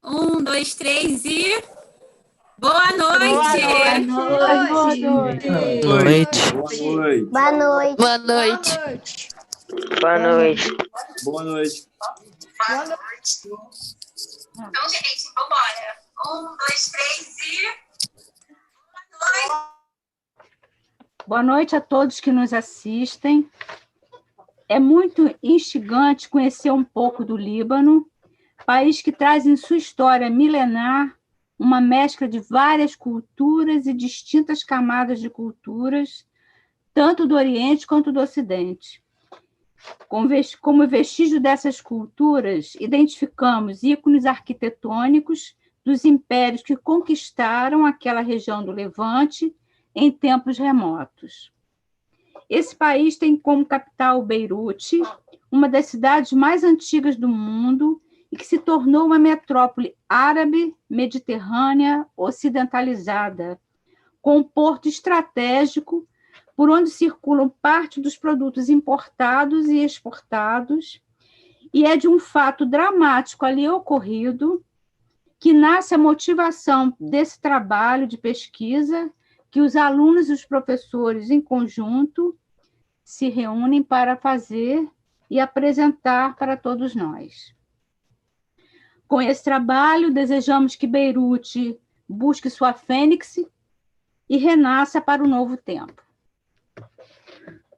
Um, dois, três e... Boa noite! Boa noite. Boa noite. Boa noite. Boa noite. Boa noite. Boa noite. Então, gente, vambora. Um, dois, três e... Boa noite! Boa noite a todos que nos assistem. É muito instigante conhecer um pouco do Líbano, país que traz em sua história milenar uma mescla de várias culturas e distintas camadas de culturas, tanto do Oriente quanto do Ocidente. Como vestígio dessas culturas, identificamos ícones arquitetônicos dos impérios que conquistaram aquela região do Levante em tempos remotos. Esse país tem como capital Beirute, uma das cidades mais antigas do mundo e que se tornou uma metrópole árabe, mediterrânea, ocidentalizada, com um porto estratégico por onde circulam parte dos produtos importados e exportados, e é de um fato dramático ali ocorrido que nasce a motivação desse trabalho de pesquisa que os alunos e os professores, em conjunto, se reúnem para fazer e apresentar para todos nós. Com esse trabalho, desejamos que Beirute busque sua fênix e renasça para o novo tempo.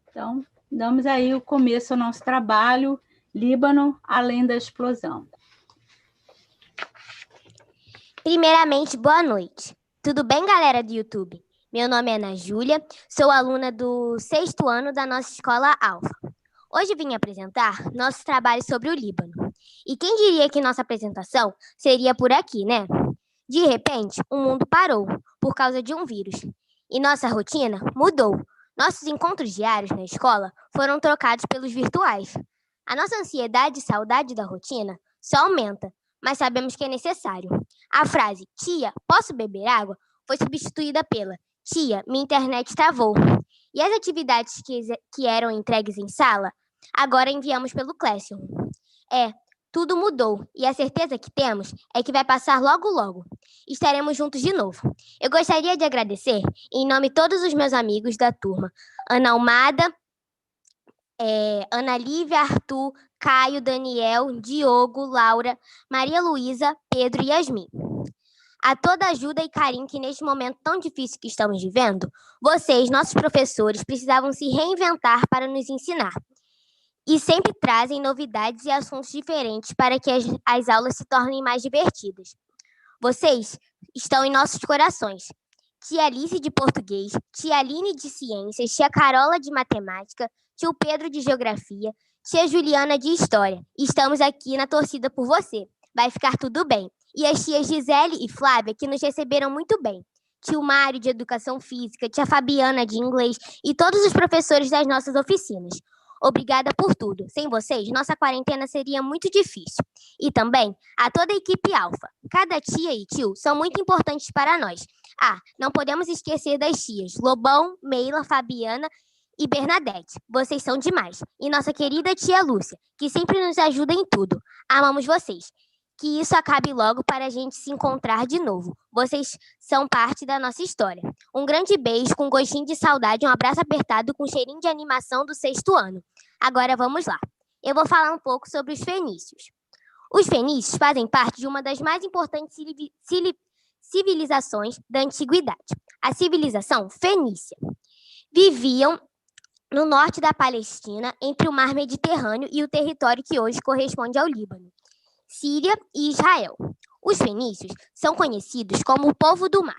Então, damos aí o começo ao nosso trabalho, Líbano, além da explosão. Primeiramente, boa noite. Tudo bem, galera do YouTube? Meu nome é Ana Júlia, sou aluna do 6º ano da nossa escola Alfa. Hoje vim apresentar nosso trabalho sobre o Líbano. E quem diria que nossa apresentação seria por aqui, né? De repente, o mundo parou por causa de um vírus. E nossa rotina mudou. Nossos encontros diários na escola foram trocados pelos virtuais. A nossa ansiedade e saudade da rotina só aumenta, mas sabemos que é necessário. A frase, tia, posso beber água? Foi substituída pela, tia, minha internet travou. E as atividades que eram entregues em sala, agora enviamos pelo Classroom. Tudo mudou e a certeza que temos é que vai passar logo, logo. Estaremos juntos de novo. Eu gostaria de agradecer, em nome de todos os meus amigos da turma, Ana Almada, Ana Lívia, Arthur, Caio, Daniel, Diogo, Laura, Maria Luísa, Pedro e Yasmin. A toda ajuda e carinho que neste momento tão difícil que estamos vivendo, vocês, nossos professores, precisavam se reinventar para nos ensinar. E sempre trazem novidades e assuntos diferentes para que as aulas se tornem mais divertidas. Vocês estão em nossos corações. Tia Alice de português, tia Aline de ciências, tia Carola de matemática, tio Pedro de geografia, tia Juliana de história. Estamos aqui na torcida por você. Vai ficar tudo bem. E as tias Gisele e Flávia, que nos receberam muito bem. Tio Mário de educação física, tia Fabiana de inglês e todos os professores das nossas oficinas. Obrigada por tudo. Sem vocês, nossa quarentena seria muito difícil. E também a toda a equipe Alfa. Cada tia e tio são muito importantes para nós. Não podemos esquecer das tias Lobão, Meila, Fabiana e Bernadette. Vocês são demais. E nossa querida tia Lúcia, que sempre nos ajuda em tudo. Amamos vocês. Que isso acabe logo para a gente se encontrar de novo. Vocês são parte da nossa história. Um grande beijo com gostinho de saudade, um abraço apertado com cheirinho de animação do 6º ano. Agora vamos lá. Eu vou falar um pouco sobre os fenícios. Os fenícios fazem parte de uma das mais importantes civilizações da antiguidade. A civilização fenícia. Viviam no norte da Palestina, entre o mar Mediterrâneo e o território que hoje corresponde ao Líbano, Síria e Israel. Os fenícios são conhecidos como o povo do mar.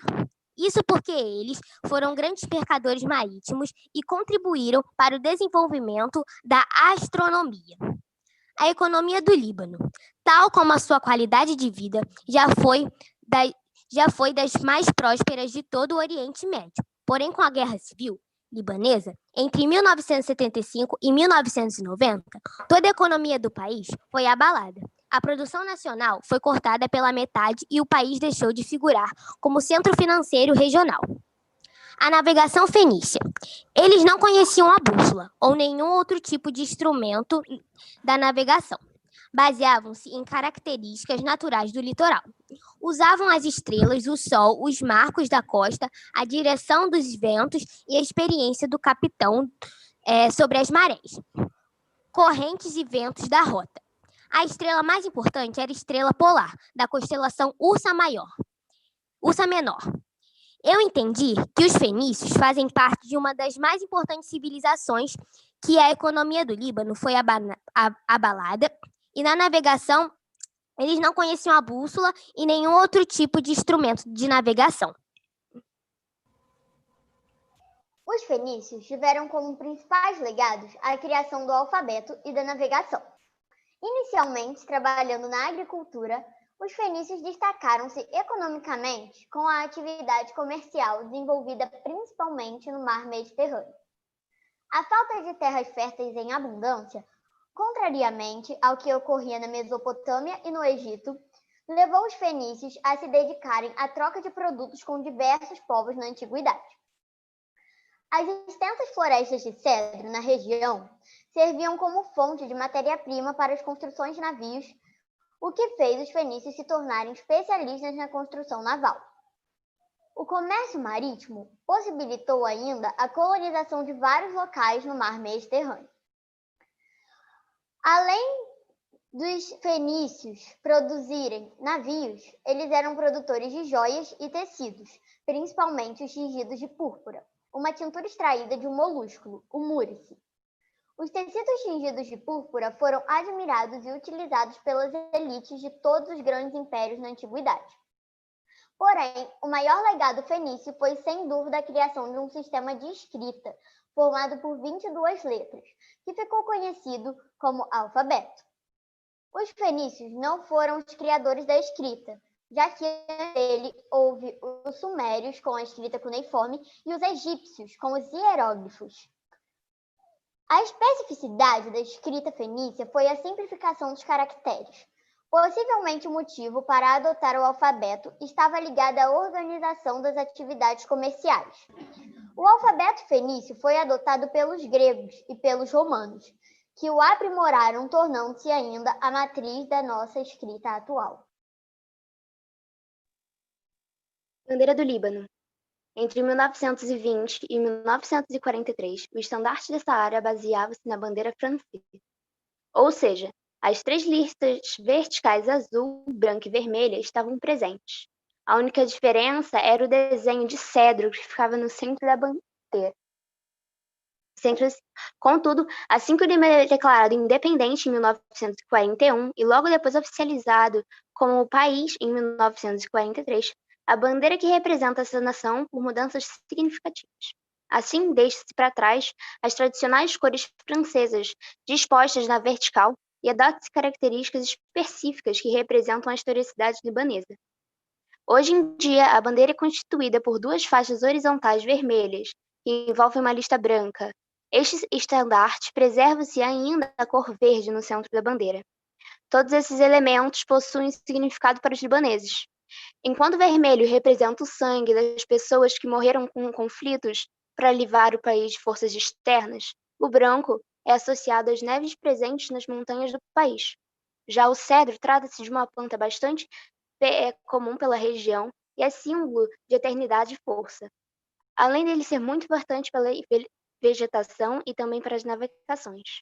Isso porque eles foram grandes mercadores marítimos e contribuíram para o desenvolvimento da astronomia. A economia do Líbano, tal como a sua qualidade de vida, já foi das mais prósperas de todo o Oriente Médio. Porém, com a Guerra Civil libanesa, entre 1975 e 1990, toda a economia do país foi abalada. A produção nacional foi cortada pela metade e o país deixou de figurar como centro financeiro regional. A navegação fenícia. Eles não conheciam a bússola ou nenhum outro tipo de instrumento da navegação. baseavam-se em características naturais do litoral. Usavam as estrelas, o sol, os marcos da costa, a direção dos ventos e a experiência do capitão sobre as marés, correntes e ventos da rota. A estrela mais importante era a estrela polar, da constelação Ursa Menor. Eu entendi que os fenícios fazem parte de uma das mais importantes civilizações, que a economia do Líbano foi abalada, e na navegação eles não conheciam a bússola e nenhum outro tipo de instrumento de navegação. Os fenícios tiveram como principais legados a criação do alfabeto e da navegação. Inicialmente trabalhando na agricultura, os fenícios destacaram-se economicamente com a atividade comercial desenvolvida principalmente no mar Mediterrâneo. A falta de terras férteis em abundância, contrariamente ao que ocorria na Mesopotâmia e no Egito, levou os fenícios a se dedicarem à troca de produtos com diversos povos na antiguidade. As extensas florestas de cedro na região serviam como fonte de matéria-prima para as construções de navios, o que fez os fenícios se tornarem especialistas na construção naval. O comércio marítimo possibilitou ainda a colonização de vários locais no mar Mediterrâneo. Além dos fenícios produzirem navios, eles eram produtores de joias e tecidos, principalmente os tingidos de púrpura, uma tintura extraída de um molúsculo, o múrice. Os tecidos tingidos de púrpura foram admirados e utilizados pelas elites de todos os grandes impérios na antiguidade. Porém, o maior legado fenício foi, sem dúvida, a criação de um sistema de escrita, formado por 22 letras, que ficou conhecido como alfabeto. Os fenícios não foram os criadores da escrita, já que ele houve os sumérios com a escrita cuneiforme e os egípcios com os hieróglifos. A especificidade da escrita fenícia foi a simplificação dos caracteres. Possivelmente o motivo para adotar o alfabeto estava ligado à organização das atividades comerciais. O alfabeto fenício foi adotado pelos gregos e pelos romanos, que o aprimoraram, tornando-se ainda a matriz da nossa escrita atual. Bandeira do Líbano. Entre 1920 e 1943, o estandarte dessa área baseava-se na bandeira francesa. Ou seja, as 3 listas verticais azul, branca e vermelha estavam presentes. A única diferença era o desenho de cedro que ficava no centro da bandeira. Contudo, assim que o Líbano é declarado independente em 1941 e logo depois oficializado como país em 1943, a bandeira que representa essa nação por mudanças significativas. Assim, deixa-se para trás as tradicionais cores francesas dispostas na vertical e adota-se características específicas que representam a historicidade libanesa. Hoje em dia, a bandeira é constituída por 2 faixas horizontais vermelhas, que envolvem uma lista branca. Este estandarte preserva-se ainda a cor verde no centro da bandeira. Todos esses elementos possuem significado para os libaneses. Enquanto o vermelho representa o sangue das pessoas que morreram com conflitos para livrar o país de forças externas, o branco é associado às neves presentes nas montanhas do país. Já o cedro trata-se de uma planta bastante comum pela região e é símbolo de eternidade e força, além dele ser muito importante pela vegetação e também para as navegações.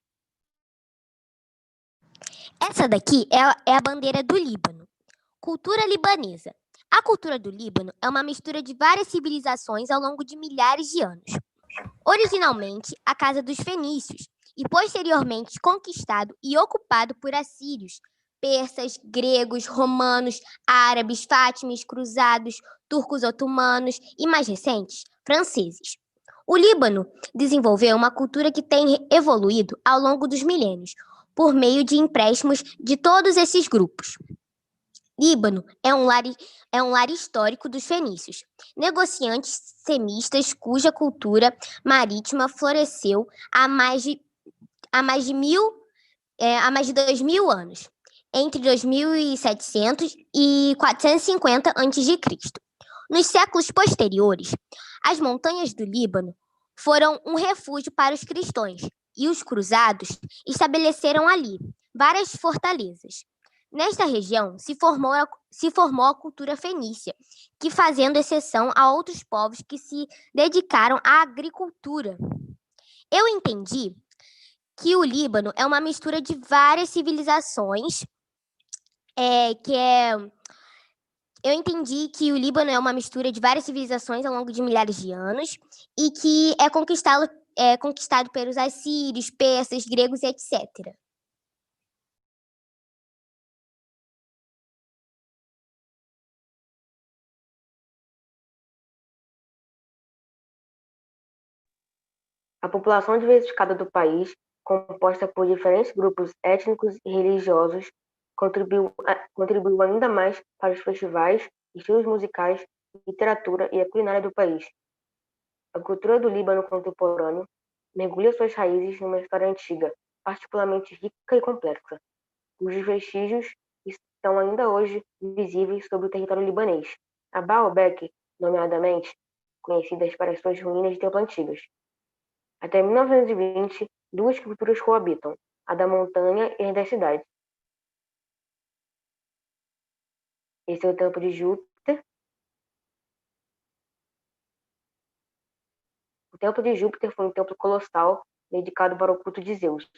Essa daqui é a bandeira do Líbano. Cultura libanesa. A cultura do Líbano é uma mistura de várias civilizações ao longo de milhares de anos. Originalmente, a casa dos fenícios, e posteriormente conquistado e ocupado por assírios, persas, gregos, romanos, árabes, fátimes, cruzados, turcos otomanos e, mais recentes, franceses. O Líbano desenvolveu uma cultura que tem evoluído ao longo dos milênios, por meio de empréstimos de todos esses grupos. Líbano é um lar histórico dos fenícios, negociantes semistas cuja cultura marítima floresceu há mais de 2.000 anos, entre 2.700 e 450 a.C. Nos séculos posteriores, as montanhas do Líbano foram um refúgio para os cristãos e os cruzados estabeleceram ali várias fortalezas. Nesta região se formou a cultura fenícia, que fazendo exceção a outros povos que se dedicaram à agricultura. Eu entendi que o Líbano é uma mistura de várias civilizações, eu entendi que o Líbano é uma mistura de várias civilizações ao longo de milhares de anos e que é conquistado pelos assírios, persas, gregos, etc. A população diversificada do país, composta por diferentes grupos étnicos e religiosos, contribuiu ainda mais para os festivais, estilos musicais, literatura e a culinária do país. A cultura do Líbano contemporâneo mergulha suas raízes numa história antiga, particularmente rica e complexa, cujos vestígios estão ainda hoje visíveis sobre o território libanês. A Baalbek, nomeadamente, conhecidas para suas ruínas de templo antigas. Até 1920, duas culturas coabitam, a da montanha e a da cidade. Esse é o templo de Júpiter. O templo de Júpiter foi um templo colossal dedicado para o culto de Zeus.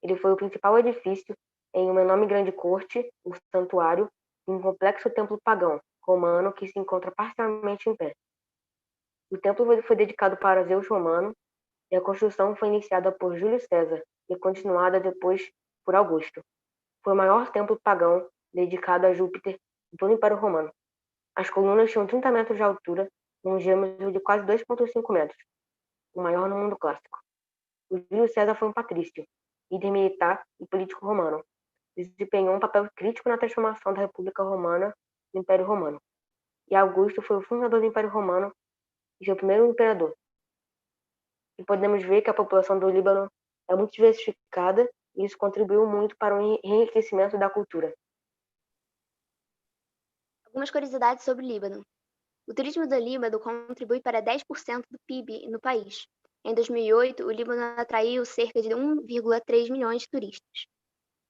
Ele foi o principal edifício em uma enorme grande corte, um santuário e um complexo templo pagão romano que se encontra parcialmente em pé. O templo foi dedicado para Zeus romano e a construção foi iniciada por Júlio César e continuada depois por Augusto. Foi o maior templo pagão dedicado a Júpiter em todo o Império Romano. As colunas tinham 30 metros de altura, com um diâmetro de quase 2,5 metros, o maior no mundo clássico. O Júlio César foi um patrício, líder militar e político romano. Desempenhou um papel crítico na transformação da República Romana no Império Romano. E Augusto foi o fundador do Império Romano e seu primeiro imperador. E podemos ver que a população do Líbano é muito diversificada e isso contribuiu muito para o enriquecimento da cultura. Algumas curiosidades sobre o Líbano. O turismo do Líbano contribui para 10% do PIB no país. Em 2008, o Líbano atraiu cerca de 1,3 milhões de turistas.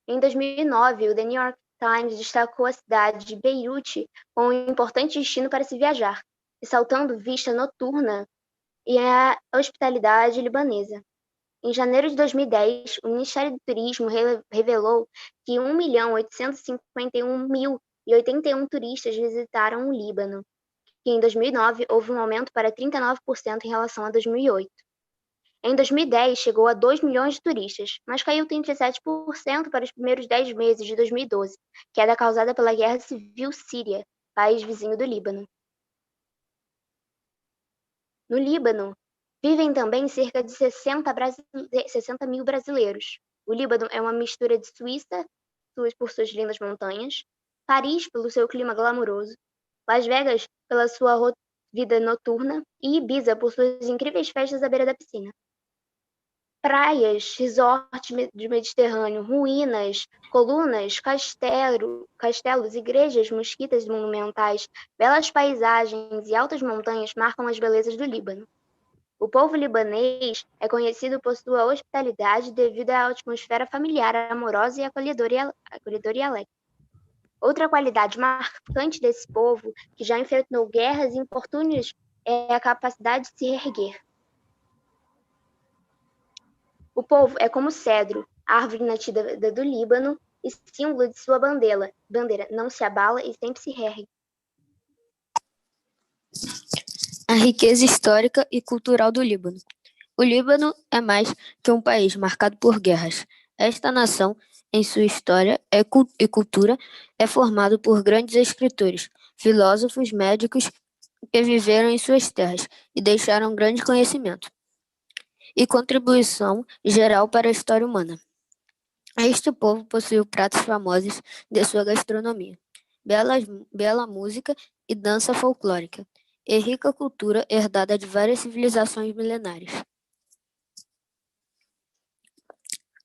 Em 2009, o The New York Times destacou a cidade de Beirute como um importante destino para se viajar, ressaltando vista noturna e a hospitalidade libanesa. Em janeiro de 2010, o Ministério do Turismo revelou que 1.851.081 turistas visitaram o Líbano, que em 2009 houve um aumento para 39% em relação a 2008. Em 2010, chegou a 2 milhões de turistas, mas caiu 37% para os primeiros 10 meses de 2012, queda causada pela Guerra Civil Síria, país vizinho do Líbano. No Líbano, vivem também cerca de 60 mil brasileiros. O Líbano é uma mistura de Suíça, por suas lindas montanhas, Paris pelo seu clima glamouroso, Las Vegas pela sua vida noturna e Ibiza por suas incríveis festas à beira da piscina. Praias, resorts do Mediterrâneo, ruínas, colunas, castelos, igrejas, mesquitas monumentais, belas paisagens e altas montanhas marcam as belezas do Líbano. O povo libanês é conhecido por sua hospitalidade devido à atmosfera familiar, amorosa e acolhedora e alegre. Outra qualidade marcante desse povo, que já enfrentou guerras e infortúnios, é a capacidade de se reerguer. O povo é como o cedro, árvore nativa do Líbano e símbolo de sua bandeira. Não se abala e sempre se reergue. A riqueza histórica e cultural do Líbano. O Líbano é mais que um país marcado por guerras. Esta nação, em sua história e cultura, é formado por grandes escritores, filósofos, médicos que viveram em suas terras e deixaram grande conhecimento e contribuição geral para a história humana. Este povo possuiu pratos famosos de sua gastronomia, bela música e dança folclórica, e rica cultura herdada de várias civilizações milenares.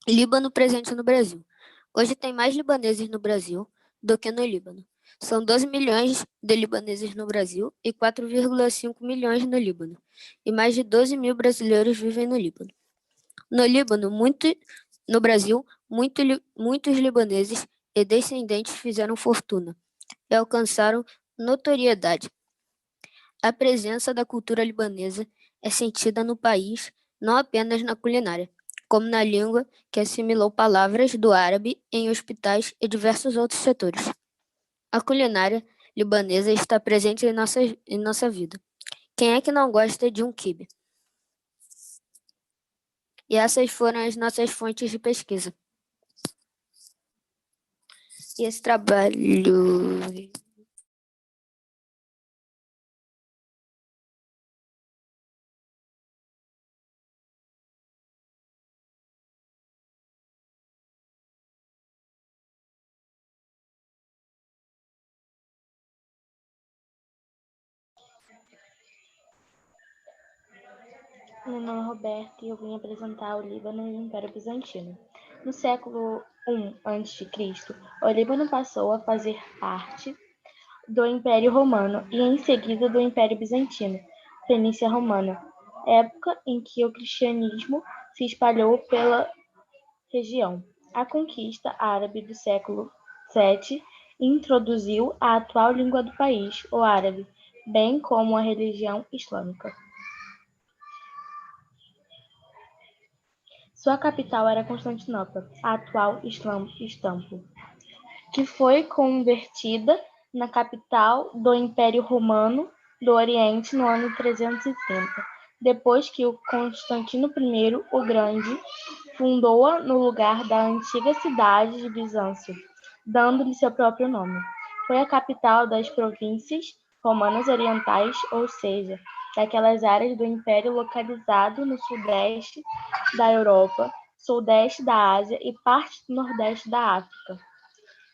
Líbano presente no Brasil. Hoje tem mais libaneses no Brasil do que no Líbano. São 12 milhões de libaneses no Brasil e 4,5 milhões no Líbano. E mais de 12 mil brasileiros vivem no Líbano. No Brasil, muitos libaneses e descendentes fizeram fortuna e alcançaram notoriedade. A presença da cultura libanesa é sentida no país, não apenas na culinária, como na língua, que assimilou palavras do árabe em hospitais e diversos outros setores. A culinária libanesa está presente em nossa vida. Quem é que não gosta de um quibe? E essas foram as nossas fontes de pesquisa. E esse trabalho... Meu nome é Roberto e eu vim apresentar o Líbano e o Império Bizantino. No século I a.C., o Líbano passou a fazer parte do Império Romano e em seguida do Império Bizantino, Fenícia Romana, época em que o cristianismo se espalhou pela região. A conquista árabe do século VII introduziu a atual língua do país, o árabe, bem como a religião islâmica. Sua capital era Constantinopla, a atual Istambul, que foi convertida na capital do Império Romano do Oriente no ano 330, depois que o Constantino I o Grande fundou-a no lugar da antiga cidade de Bizâncio, dando-lhe seu próprio nome. Foi a capital das províncias romanas orientais, ou seja, daquelas áreas do Império localizado no sudeste da Europa, sudeste da Ásia e parte do nordeste da África,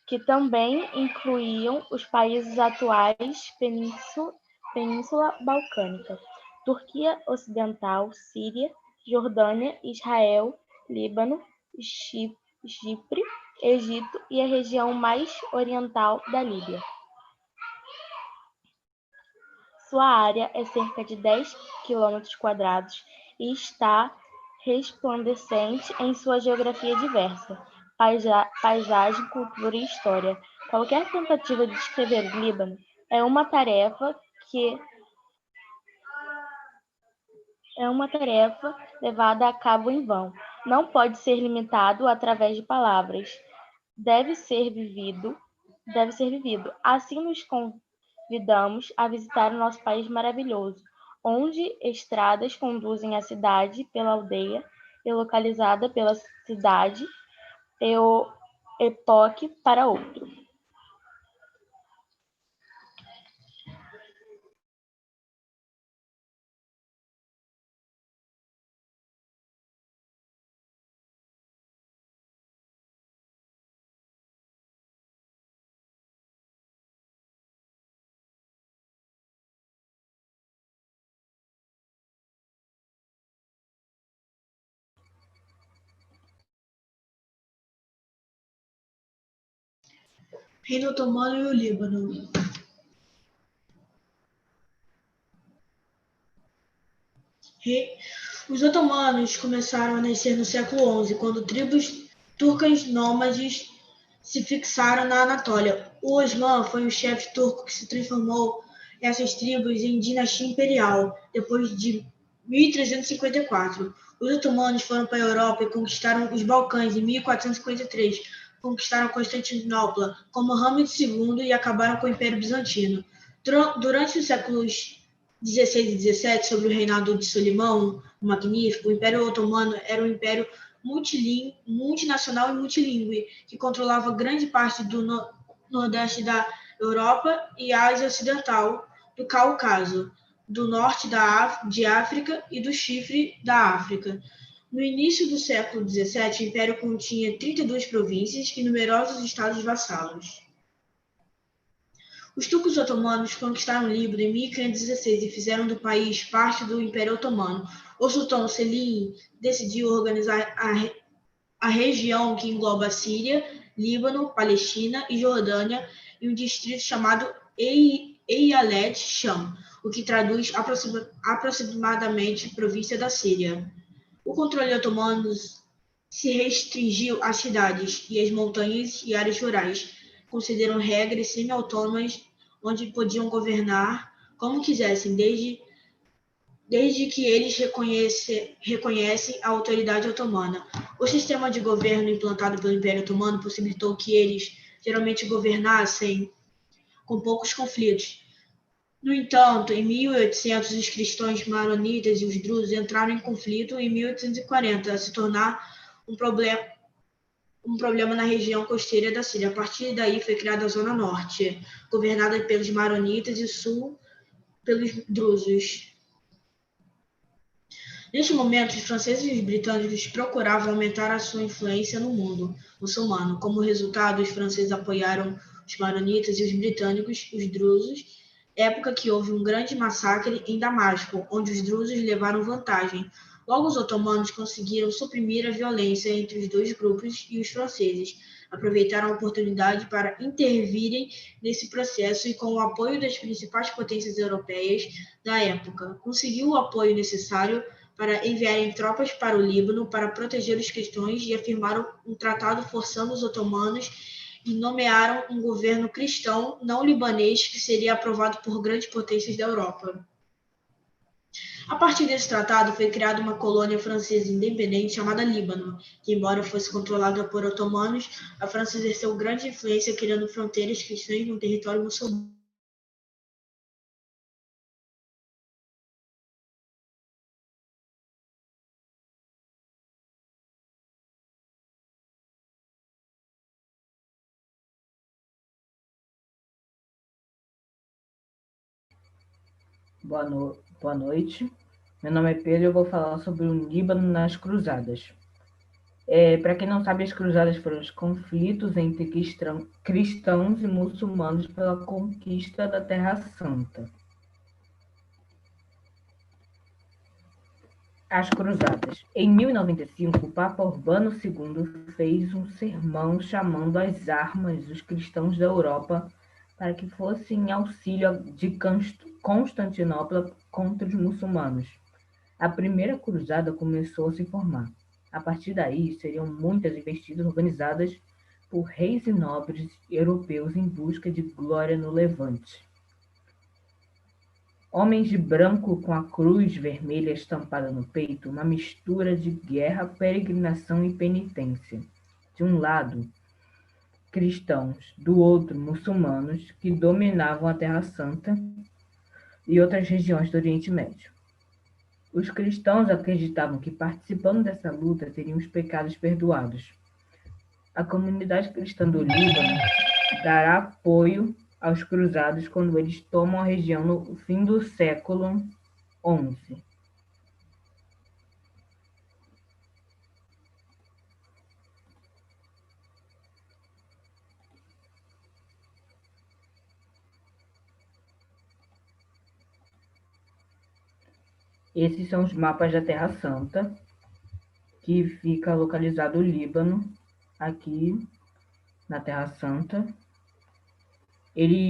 que também incluíam os países atuais Península Balcânica, Turquia Ocidental, Síria, Jordânia, Israel, Líbano, Chipre, Egito e a região mais oriental da Líbia. Sua área é cerca de 10 km² e está resplandecente em sua geografia diversa, paisagem, cultura e história. Qualquer tentativa de descrever o Líbano é uma tarefa levada a cabo em vão. Não pode ser limitado através de palavras. Deve ser vivido. Assim nos convidamos a visitar o nosso país maravilhoso, onde estradas conduzem a cidade pela aldeia e localizada pela cidade e o epoque para outro. Reino Otomano e o Líbano. Os otomanos começaram a nascer no século XI, quando tribos turcas nômades se fixaram na Anatólia. O Osman foi um chefe turco que se transformou essas tribos em dinastia imperial, depois de 1354. Os otomanos foram para a Europa e conquistaram os Balcãs em 1453. Conquistaram Constantinopla com Mohammed II e acabaram com o Império Bizantino. Durante os séculos 16 e 17, sob o reinado de Solimão o Magnífico, o Império Otomano era um império multinacional e multilingüe, que controlava grande parte do nordeste da Europa e Ásia Ocidental, do Cáucaso, do norte de África e do Chifre da África. No início do século XVII, o Império continha 32 províncias e numerosos estados vassalos. Os turcos otomanos conquistaram o Líbano em 1516 e fizeram do país parte do Império Otomano. O sultão Selim decidiu organizar a região que engloba Síria, Líbano, Palestina e Jordânia em um distrito chamado Eyalet Sham, o que traduz aproximadamente província da Síria. O controle otomano se restringiu às cidades e às montanhas e áreas rurais, consideram regras semi-autônomas onde podiam governar como quisessem, desde que eles reconhecem a autoridade otomana. O sistema de governo implantado pelo Império Otomano possibilitou que eles geralmente governassem com poucos conflitos. No entanto, em 1800, os cristãos maronitas e os drusos entraram em conflito em 1840, a se tornar um problema na região costeira da Síria. A partir daí foi criada a Zona Norte, governada pelos maronitas, e Sul pelos drusos. Neste momento, os franceses e os britânicos procuravam aumentar a sua influência no mundo muçulmano. Como resultado, os franceses apoiaram os maronitas e os britânicos, os drusos, época que houve um grande massacre em Damasco, onde os drusos levaram vantagem. Logo, os otomanos conseguiram suprimir a violência entre os dois grupos e os franceses aproveitaram a oportunidade para intervirem nesse processo e, com o apoio das principais potências europeias da época, conseguiu o apoio necessário para enviarem tropas para o Líbano para proteger os cristãos e afirmaram um tratado forçando os otomanos e nomearam um governo cristão não libanês que seria aprovado por grandes potências da Europa. A partir desse tratado foi criada uma colônia francesa independente chamada Líbano, que, embora fosse controlada por otomanos, a França exerceu grande influência criando fronteiras cristãs no território muçulmano. Boa noite. Meu nome é Pedro e eu vou falar sobre o Líbano nas Cruzadas. Para quem não sabe, as Cruzadas foram os conflitos entre cristãos e muçulmanos pela conquista da Terra Santa. As Cruzadas. Em 1095, o Papa Urbano II fez um sermão chamando às armas os cristãos da Europa para que fossem em auxílio de Constantinopla contra os muçulmanos. A primeira cruzada começou a se formar. A partir daí, seriam muitas investidas organizadas por reis e nobres europeus em busca de glória no Levante. Homens de branco com a cruz vermelha estampada no peito, uma mistura de guerra, peregrinação e penitência. De um lado, cristãos, do outro, muçulmanos, que dominavam a Terra Santa e outras regiões do Oriente Médio. Os cristãos acreditavam que, participando dessa luta, teriam os pecados perdoados. A comunidade cristã do Líbano dará apoio aos cruzados quando eles tomam a região no fim do século XI. Esses são os mapas da Terra Santa, que fica localizado o Líbano, aqui na Terra Santa.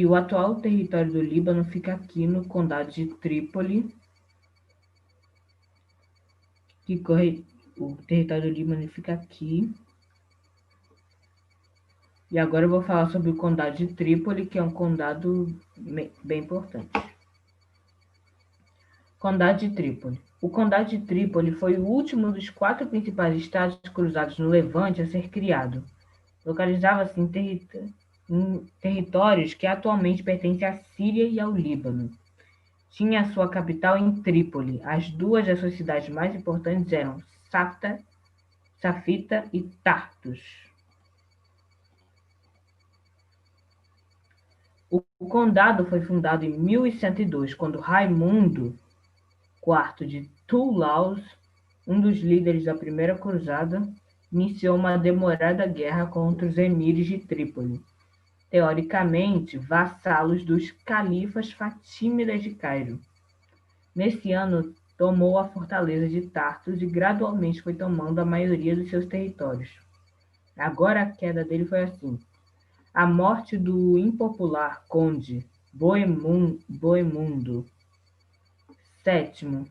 O atual território do Líbano fica aqui no Condado de Trípoli, o território do Líbano fica aqui. E agora eu vou falar sobre o Condado de Trípoli, que é um condado bem importante. Condado de Trípoli. O Condado de Trípoli foi o último dos 4 principais estados cruzados no Levante a ser criado. Localizava-se em territórios que atualmente pertencem à Síria e ao Líbano. Tinha a sua capital em Trípoli. As duas das suas cidades mais importantes eram Safita e Tartus. O condado foi fundado em 1102, quando Raimundo IV de Toulouse, um dos líderes da Primeira Cruzada, iniciou uma demorada guerra contra os emires de Trípoli, teoricamente vassalos dos califas fatímidas de Cairo. Nesse ano, tomou a fortaleza de Tartus e gradualmente foi tomando a maioria dos seus territórios. Agora a queda dele foi assim. A morte do impopular conde Boemundo VII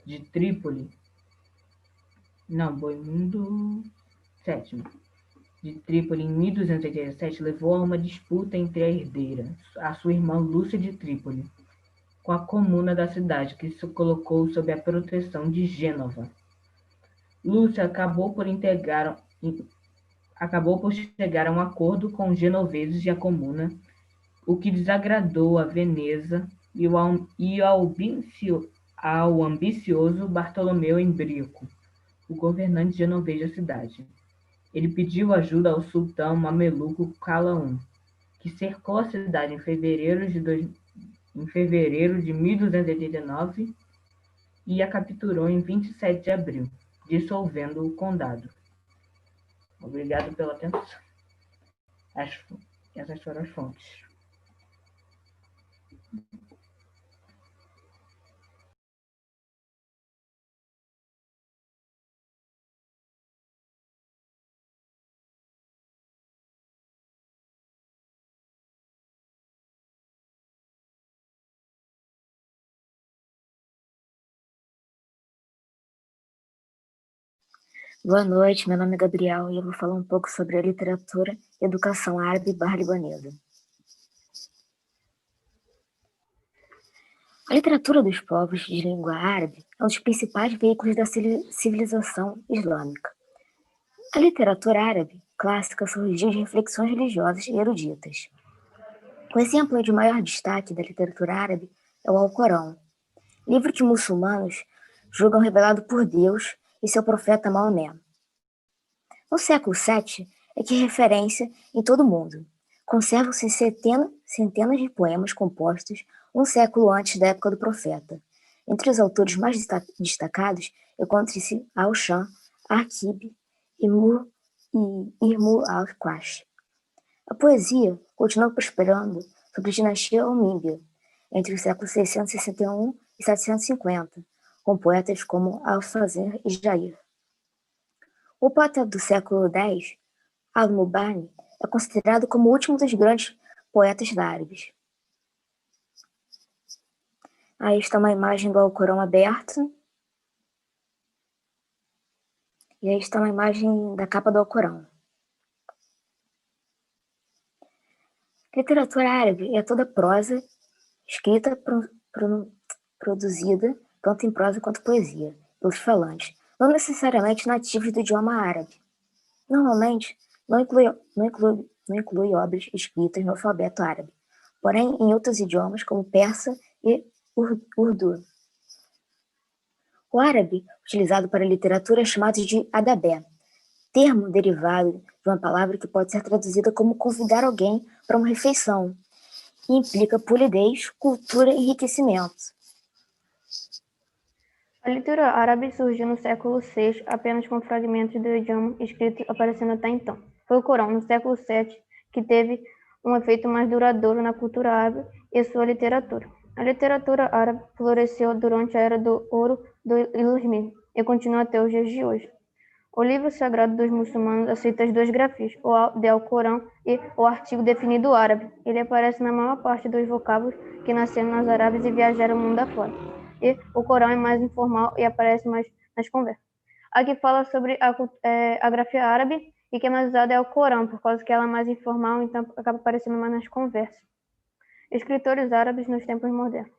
de Trípoli Boimundo VII, de Trípoli, em 1287, levou a uma disputa entre a herdeira, a sua irmã Lúcia de Trípoli, com a comuna da cidade, que se colocou sob a proteção de Gênova. Lúcia acabou por chegar a um acordo com os genoveses e a comuna, o que desagradou a Veneza e ao ambicioso Bartolomeu Embrico, o governante genovês da cidade. Ele pediu ajuda ao sultão mameluco Cala I, que cercou a cidade em fevereiro de 1289 e a capturou em 27 de abril, dissolvendo o condado. Obrigado pela atenção. Essas foram as fontes. Boa noite, meu nome é Gabriel e eu vou falar um pouco sobre a literatura e educação árabe/libanesa. A literatura dos povos de língua árabe é um dos principais veículos da civilização islâmica. A literatura árabe clássica surgiu de reflexões religiosas e eruditas. O exemplo de maior destaque da literatura árabe é o Alcorão, livro que muçulmanos julgam revelado por Deus e seu profeta Maomé. No século VII, é que referência em todo o mundo. Conservam-se centenas de poemas compostos um século antes da época do profeta. Entre os autores mais destacados, encontra-se Al-Shan, Arqib e Irmul al-Qash. A poesia continuou prosperando sob a dinastia Omídia, entre os séculos 661 e 750, com poetas como Alfazir e Jair. O poeta do século X, Al-Mubani, é considerado como o último dos grandes poetas árabes. Aí está uma imagem do Alcorão aberto. E aí está uma imagem da capa do Alcorão. Literatura árabe é toda prosa, escrita, produzida, tanto em prosa quanto poesia, pelos falantes, não necessariamente nativos do idioma árabe. Normalmente, não inclui obras escritas no alfabeto árabe, porém em outros idiomas como persa e urdu. O árabe, utilizado para a literatura, é chamado de adabé, termo derivado de uma palavra que pode ser traduzida como convidar alguém para uma refeição, e implica polidez, cultura e enriquecimento. A literatura árabe surgiu no século VI, apenas com fragmentos do idioma escrito aparecendo até então. Foi o Corão, no século VII, que teve um efeito mais duradouro na cultura árabe e sua literatura. A literatura árabe floresceu durante a Era do Ouro do Iluminismo e continua até os dias de hoje. O livro sagrado dos muçulmanos aceita as duas grafias, o de Alcorão e o artigo definido árabe. Ele aparece na maior parte dos vocábulos que nasceram nas Arábias e viajaram o mundo afora. E o Corão é mais informal e aparece mais nas conversas. Aqui fala sobre a grafia árabe e que é mais usada é o Corão, por causa que ela é mais informal, então acaba aparecendo mais nas conversas. Escritores árabes nos tempos modernos.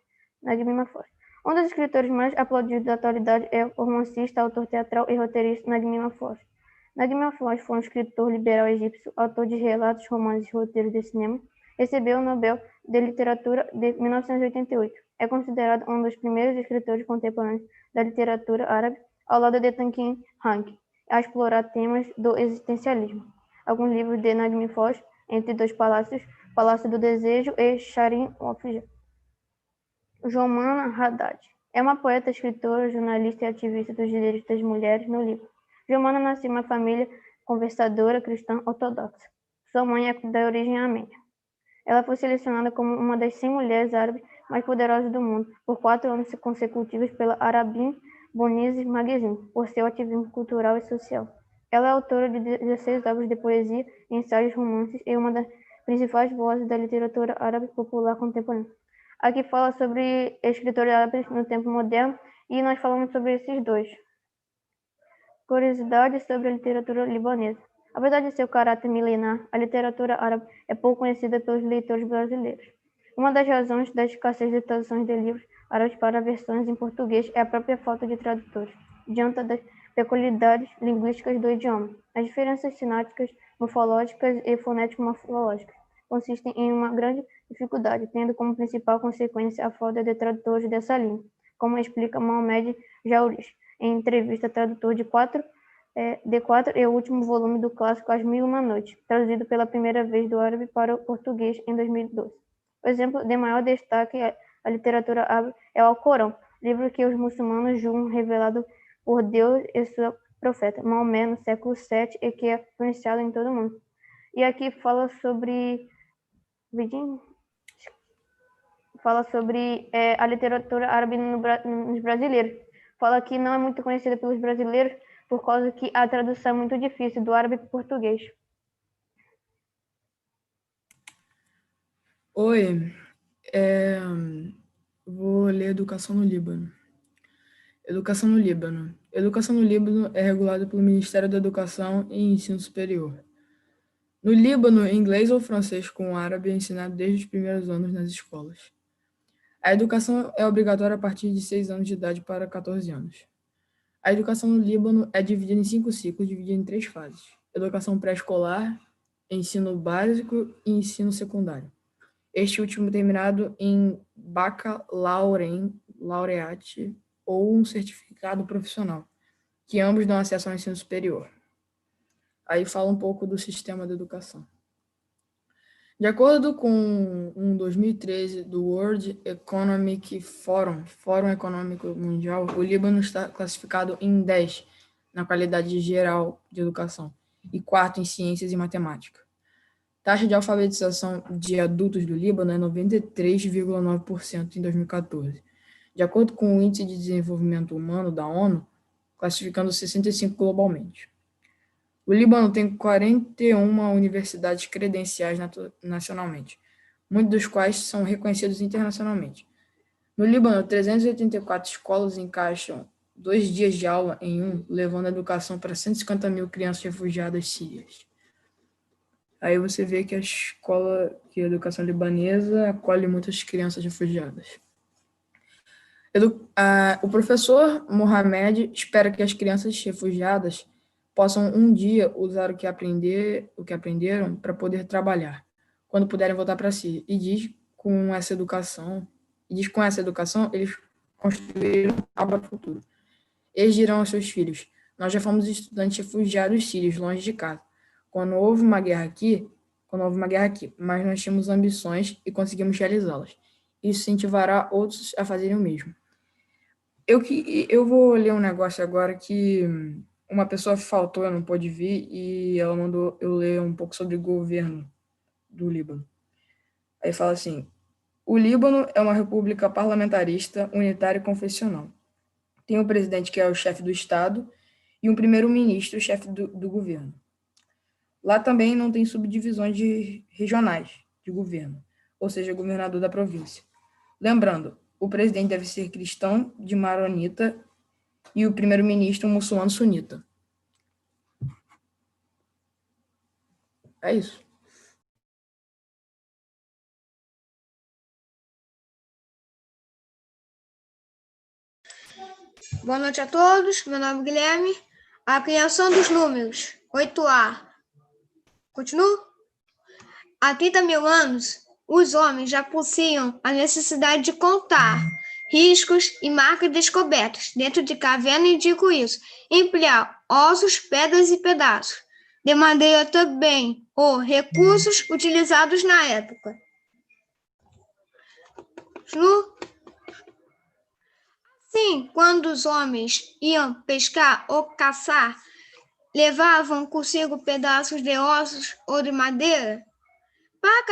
Naguib Mahfouz. Um dos escritores mais aplaudidos da atualidade é o romancista, autor teatral e roteirista Naguib Mahfouz. Naguib Mahfouz foi um escritor liberal egípcio, autor de relatos, romances e roteiros de cinema. Recebeu o Nobel de Literatura de 1988. É considerado um dos primeiros escritores contemporâneos da literatura árabe, ao lado de Tanquim Hank, a explorar temas do existencialismo. Alguns livros de Naguib Mahfouz, Entre Dois Palácios, Palácio do Desejo e Sharin of Jomana Haddad. É uma poeta, escritora, jornalista e ativista dos direitos das mulheres no Líbano. Jomana nasceu em uma família conversadora cristã ortodoxa. Sua mãe é da origem armênia. Ela foi selecionada como uma das 100 mulheres árabes mais poderosas do mundo por 4 anos consecutivos pela Arabin Boniz Magazine, por seu ativismo cultural e social. Ela é autora de 16 obras de poesia, ensaios, romances e uma das principais vozes da literatura árabe popular contemporânea. Aqui fala sobre escritores árabes no tempo moderno e nós falamos sobre esses dois. Curiosidades sobre a literatura libanesa. Apesar de seu caráter milenar, a literatura árabe é pouco conhecida pelos leitores brasileiros. Uma das razões da escassez de traduções de livros árabes para versões em português é a própria falta de tradutores, diante das peculiaridades linguísticas do idioma. As diferenças sináticas, morfológicas e fonético-morfológicas consistem em uma grande dificuldade, tendo como principal consequência a falta de tradutores dessa língua, como explica Mohamed Jaouris, em entrevista tradutor de quatro e o último volume do clássico As Mil e Uma Noites, traduzido pela primeira vez do árabe para o português em 2012. O exemplo de maior destaque à literatura árabe é o Alcorão, livro que os muçulmanos julgam revelado por Deus e seu profeta, Maomé, no século VII, e que é pronunciado em todo o mundo. E aqui fala sobre a literatura árabe nos brasileiros. Fala que não é muito conhecida pelos brasileiros por causa que a tradução é muito difícil do árabe para o português. Oi, vou ler Educação no Líbano. Educação no Líbano. Educação no Líbano é regulada pelo Ministério da Educação e Ensino Superior. No Líbano, inglês ou francês com árabe é ensinado desde os primeiros anos nas escolas. A educação é obrigatória a partir de 6 anos de idade para 14 anos. A educação no Líbano é dividida em 5 ciclos, dividida em 3 fases: educação pré-escolar, ensino básico e ensino secundário. Este último terminado em bacalaureate ou um certificado profissional, que ambos dão acesso ao ensino superior. Aí fala um pouco do sistema de educação. De acordo com 2013 do World Economic Forum, Fórum Econômico Mundial, o Líbano está classificado em 10 na qualidade geral de educação e 4 em ciências e matemática. Taxa de alfabetização de adultos do Líbano é 93,9% em 2014, de acordo com o Índice de Desenvolvimento Humano da ONU, classificando 65 globalmente. O Líbano tem 41 universidades credenciais nacionalmente, muitos dos quais são reconhecidos internacionalmente. No Líbano, 384 escolas encaixam 2 dias de aula em um, levando a educação para 150 mil crianças refugiadas sírias. Aí você vê que a educação libanesa acolhe muitas crianças refugiadas. O professor Mohamed espera que as crianças refugiadas possam um dia usar o que aprenderam para poder trabalhar, quando puderem voltar para si. E diz com essa educação eles construíram algo para o futuro. Eles dirão aos seus filhos: nós já fomos estudantes refugiados sírios, longe de casa. Quando houve uma guerra aqui, mas nós tínhamos ambições e conseguimos realizá-las. Isso incentivará outros a fazerem o mesmo. Eu vou ler um negócio agora que uma pessoa faltou, eu não pude vir, e ela mandou eu ler um pouco sobre o governo do Líbano. Aí fala assim: o Líbano é uma república parlamentarista, unitária e confessional. Tem um presidente que é o chefe do Estado e um primeiro-ministro, chefe do governo. Lá também não tem subdivisões regionais de governo, ou seja, governador da província. Lembrando, o presidente deve ser cristão de maronita e o primeiro-ministro um muçulmano sunita. É isso. Boa noite a todos, meu nome é Guilherme. A criação dos números, 8A. Continuo? Há 30 mil anos, os homens já possuíam a necessidade de contar riscos e marcas descobertas dentro de cavernas e, digo isso, emplear ossos, pedras e pedaços de madeira também, ou recursos utilizados na época. Continuo? Assim, quando os homens iam pescar ou caçar, levavam consigo pedaços de ossos ou de madeira. Para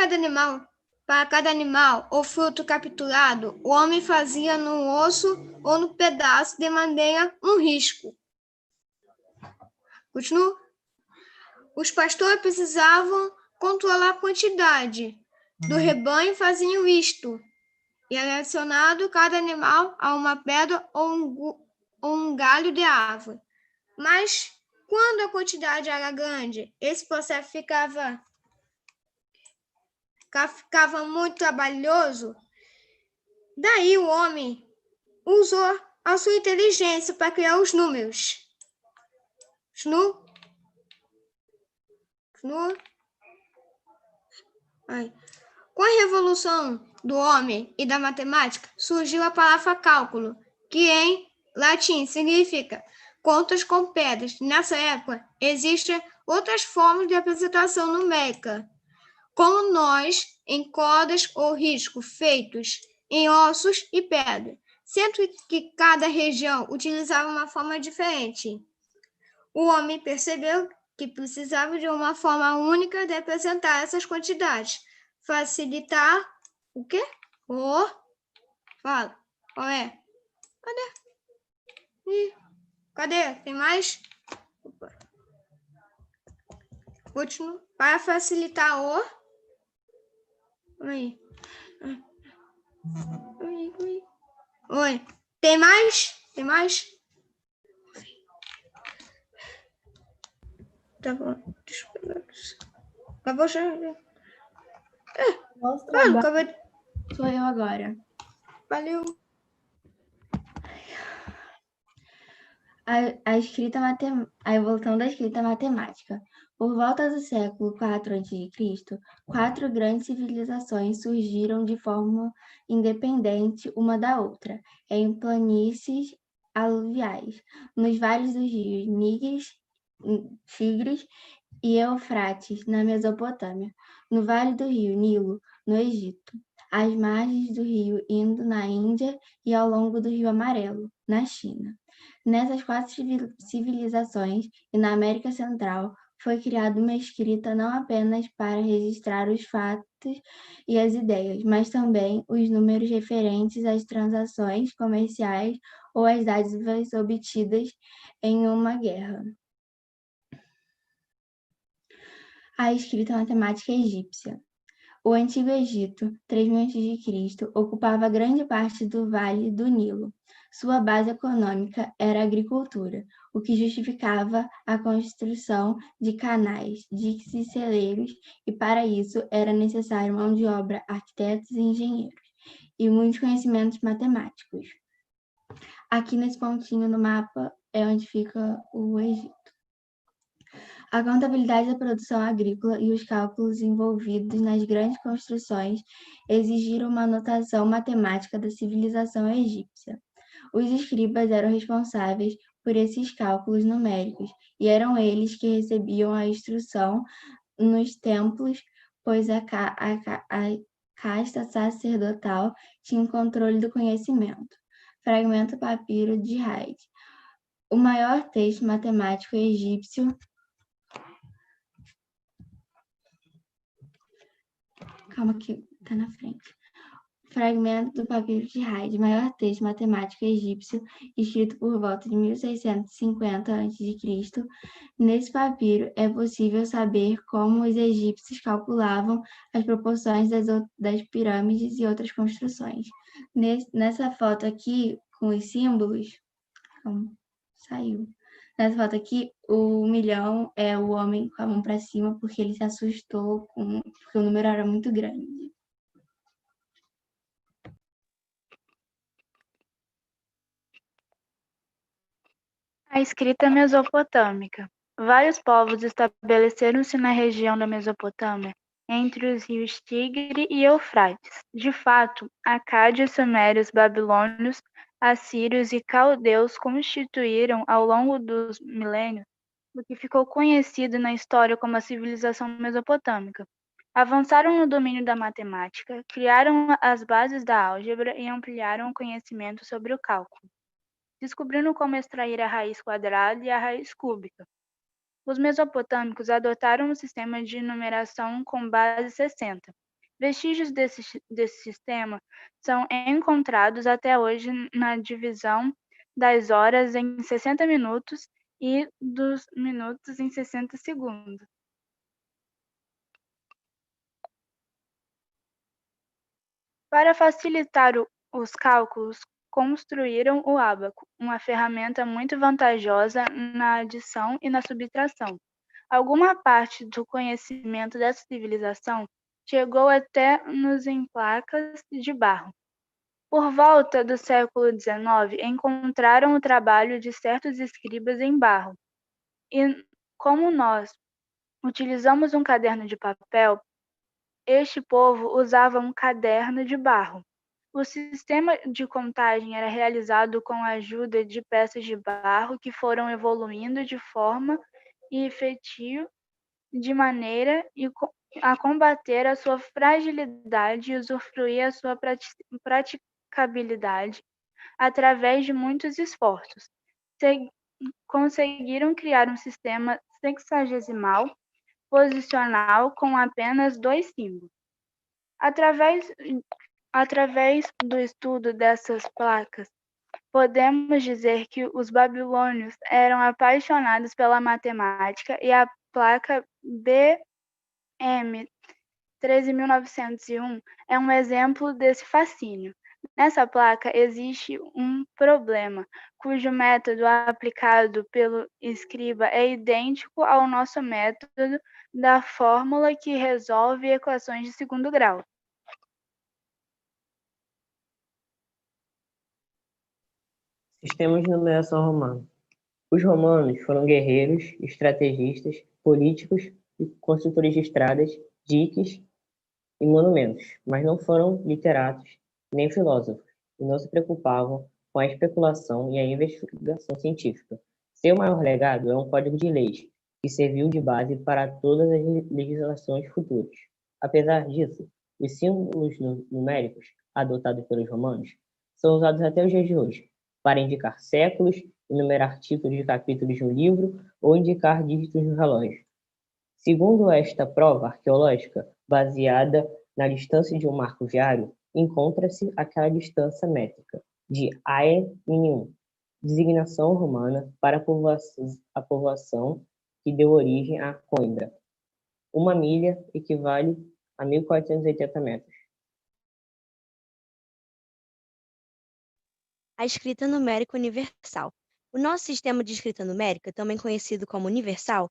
cada animal ou fruto capturado, o homem fazia no osso ou no pedaço de madeira um risco. Continuo? Os pastores precisavam controlar a quantidade do rebanho e faziam isto. E era adicionado cada animal a uma pedra ou um galho de árvore. Mas Quando a quantidade era grande, esse processo ficava muito trabalhoso. Daí o homem usou a sua inteligência para criar os números. Snu? Com a revolução do homem e da matemática, surgiu a palavra cálculo, que em latim significa contas com pedras. Nessa época, existem outras formas de apresentação numérica, como nós em cordas ou riscos feitos em ossos e pedra, sendo que cada região utilizava uma forma diferente. O homem percebeu que precisava de uma forma única de apresentar essas quantidades, facilitar o quê? Fala. Qual é? Cadê? Tem mais? Opa. Continua. Para facilitar o... Oi. Oi. Tem mais? Tem mais? Tá bom. Deixa eu pegar isso. Acabou já? Acabou. Sou eu agora. Valeu. A evolução da escrita matemática. Por volta do século IV a.C., 4 grandes civilizações surgiram de forma independente uma da outra, em planícies aluviais, nos vales dos rios Tigres e Eufrates, na Mesopotâmia, no vale do rio Nilo, no Egito, às margens do rio Indo, na Índia, e ao longo do rio Amarelo, na China. Nessas 4 civilizações e na América Central, foi criada uma escrita não apenas para registrar os fatos e as ideias, mas também os números referentes às transações comerciais ou às dádivas obtidas em uma guerra. A escrita matemática egípcia. O Antigo Egito, 3000 a.C., ocupava grande parte do Vale do Nilo. Sua base econômica era a agricultura, o que justificava a construção de canais, diques e celeiros, e para isso era necessário mão de obra, arquitetos e engenheiros, e muitos conhecimentos matemáticos. Aqui nesse pontinho no mapa é onde fica o Egito. A contabilidade da produção agrícola e os cálculos envolvidos nas grandes construções exigiram uma notação matemática da civilização egípcia. Os escribas eram responsáveis por esses cálculos numéricos e eram eles que recebiam a instrução nos templos, pois a casta sacerdotal tinha controle do conhecimento. Fragmento papiro de Haid. O maior texto matemático egípcio Calma que tá na frente. Fragmento do papiro de Haid, maior texto matemático egípcio, escrito por volta de 1650 a.C. Nesse papiro é possível saber como os egípcios calculavam as proporções das pirâmides e outras construções. Nessa foto aqui, com os símbolos, saiu. Nessa foto aqui, o milhão é o homem com a mão para cima porque ele se assustou porque o número era muito grande. A escrita mesopotâmica. Vários povos estabeleceram-se na região da Mesopotâmia, entre os rios Tigre e Eufrates. De fato, acádios, sumérios, babilônios, assírios e caldeus constituíram, ao longo dos milênios, o que ficou conhecido na história como a civilização mesopotâmica. Avançaram no domínio da matemática, criaram as bases da álgebra e ampliaram o conhecimento sobre o cálculo, descobrindo como extrair a raiz quadrada e a raiz cúbica. Os mesopotâmicos adotaram um sistema de numeração com base 60. Vestígios desse sistema são encontrados até hoje na divisão das horas em 60 minutos e dos minutos em 60 segundos. Para facilitar os cálculos, construíram o ábaco, uma ferramenta muito vantajosa na adição e na subtração. Alguma parte do conhecimento dessa civilização chegou até nos em placas de barro. Por volta do século XIX, encontraram o trabalho de certos escribas em barro. E como nós utilizamos um caderno de papel, este povo usava um caderno de barro. O sistema de contagem era realizado com a ajuda de peças de barro que foram evoluindo de forma e efetivo de maneira a combater a sua fragilidade e usufruir a sua praticabilidade através de muitos esforços. Conseguiram criar um sistema sexagesimal posicional com apenas 2 símbolos. Através do estudo dessas placas, podemos dizer que os babilônios eram apaixonados pela matemática e a placa BM 13.901 é um exemplo desse fascínio. Nessa placa existe um problema, cujo método aplicado pelo escriba é idêntico ao nosso método da fórmula que resolve equações de segundo grau. Sistemas de numeração romano. Os romanos foram guerreiros, estrategistas, políticos e construtores de estradas, diques e monumentos, mas não foram literatos nem filósofos, e não se preocupavam com a especulação e a investigação científica. Seu maior legado é um código de leis, que serviu de base para todas as legislações futuras. Apesar disso, os símbolos numéricos adotados pelos romanos são usados até os dias de hoje, para indicar séculos, enumerar títulos de capítulos de um livro ou indicar dígitos no relógio. Segundo esta prova arqueológica, baseada na distância de um marco viário, encontra-se aquela distância métrica de Ae Minimum, designação romana para a povoação que deu origem a Coimbra. 1 milha equivale a 1.480 metros. A escrita numérica universal. O nosso sistema de escrita numérica, também conhecido como universal,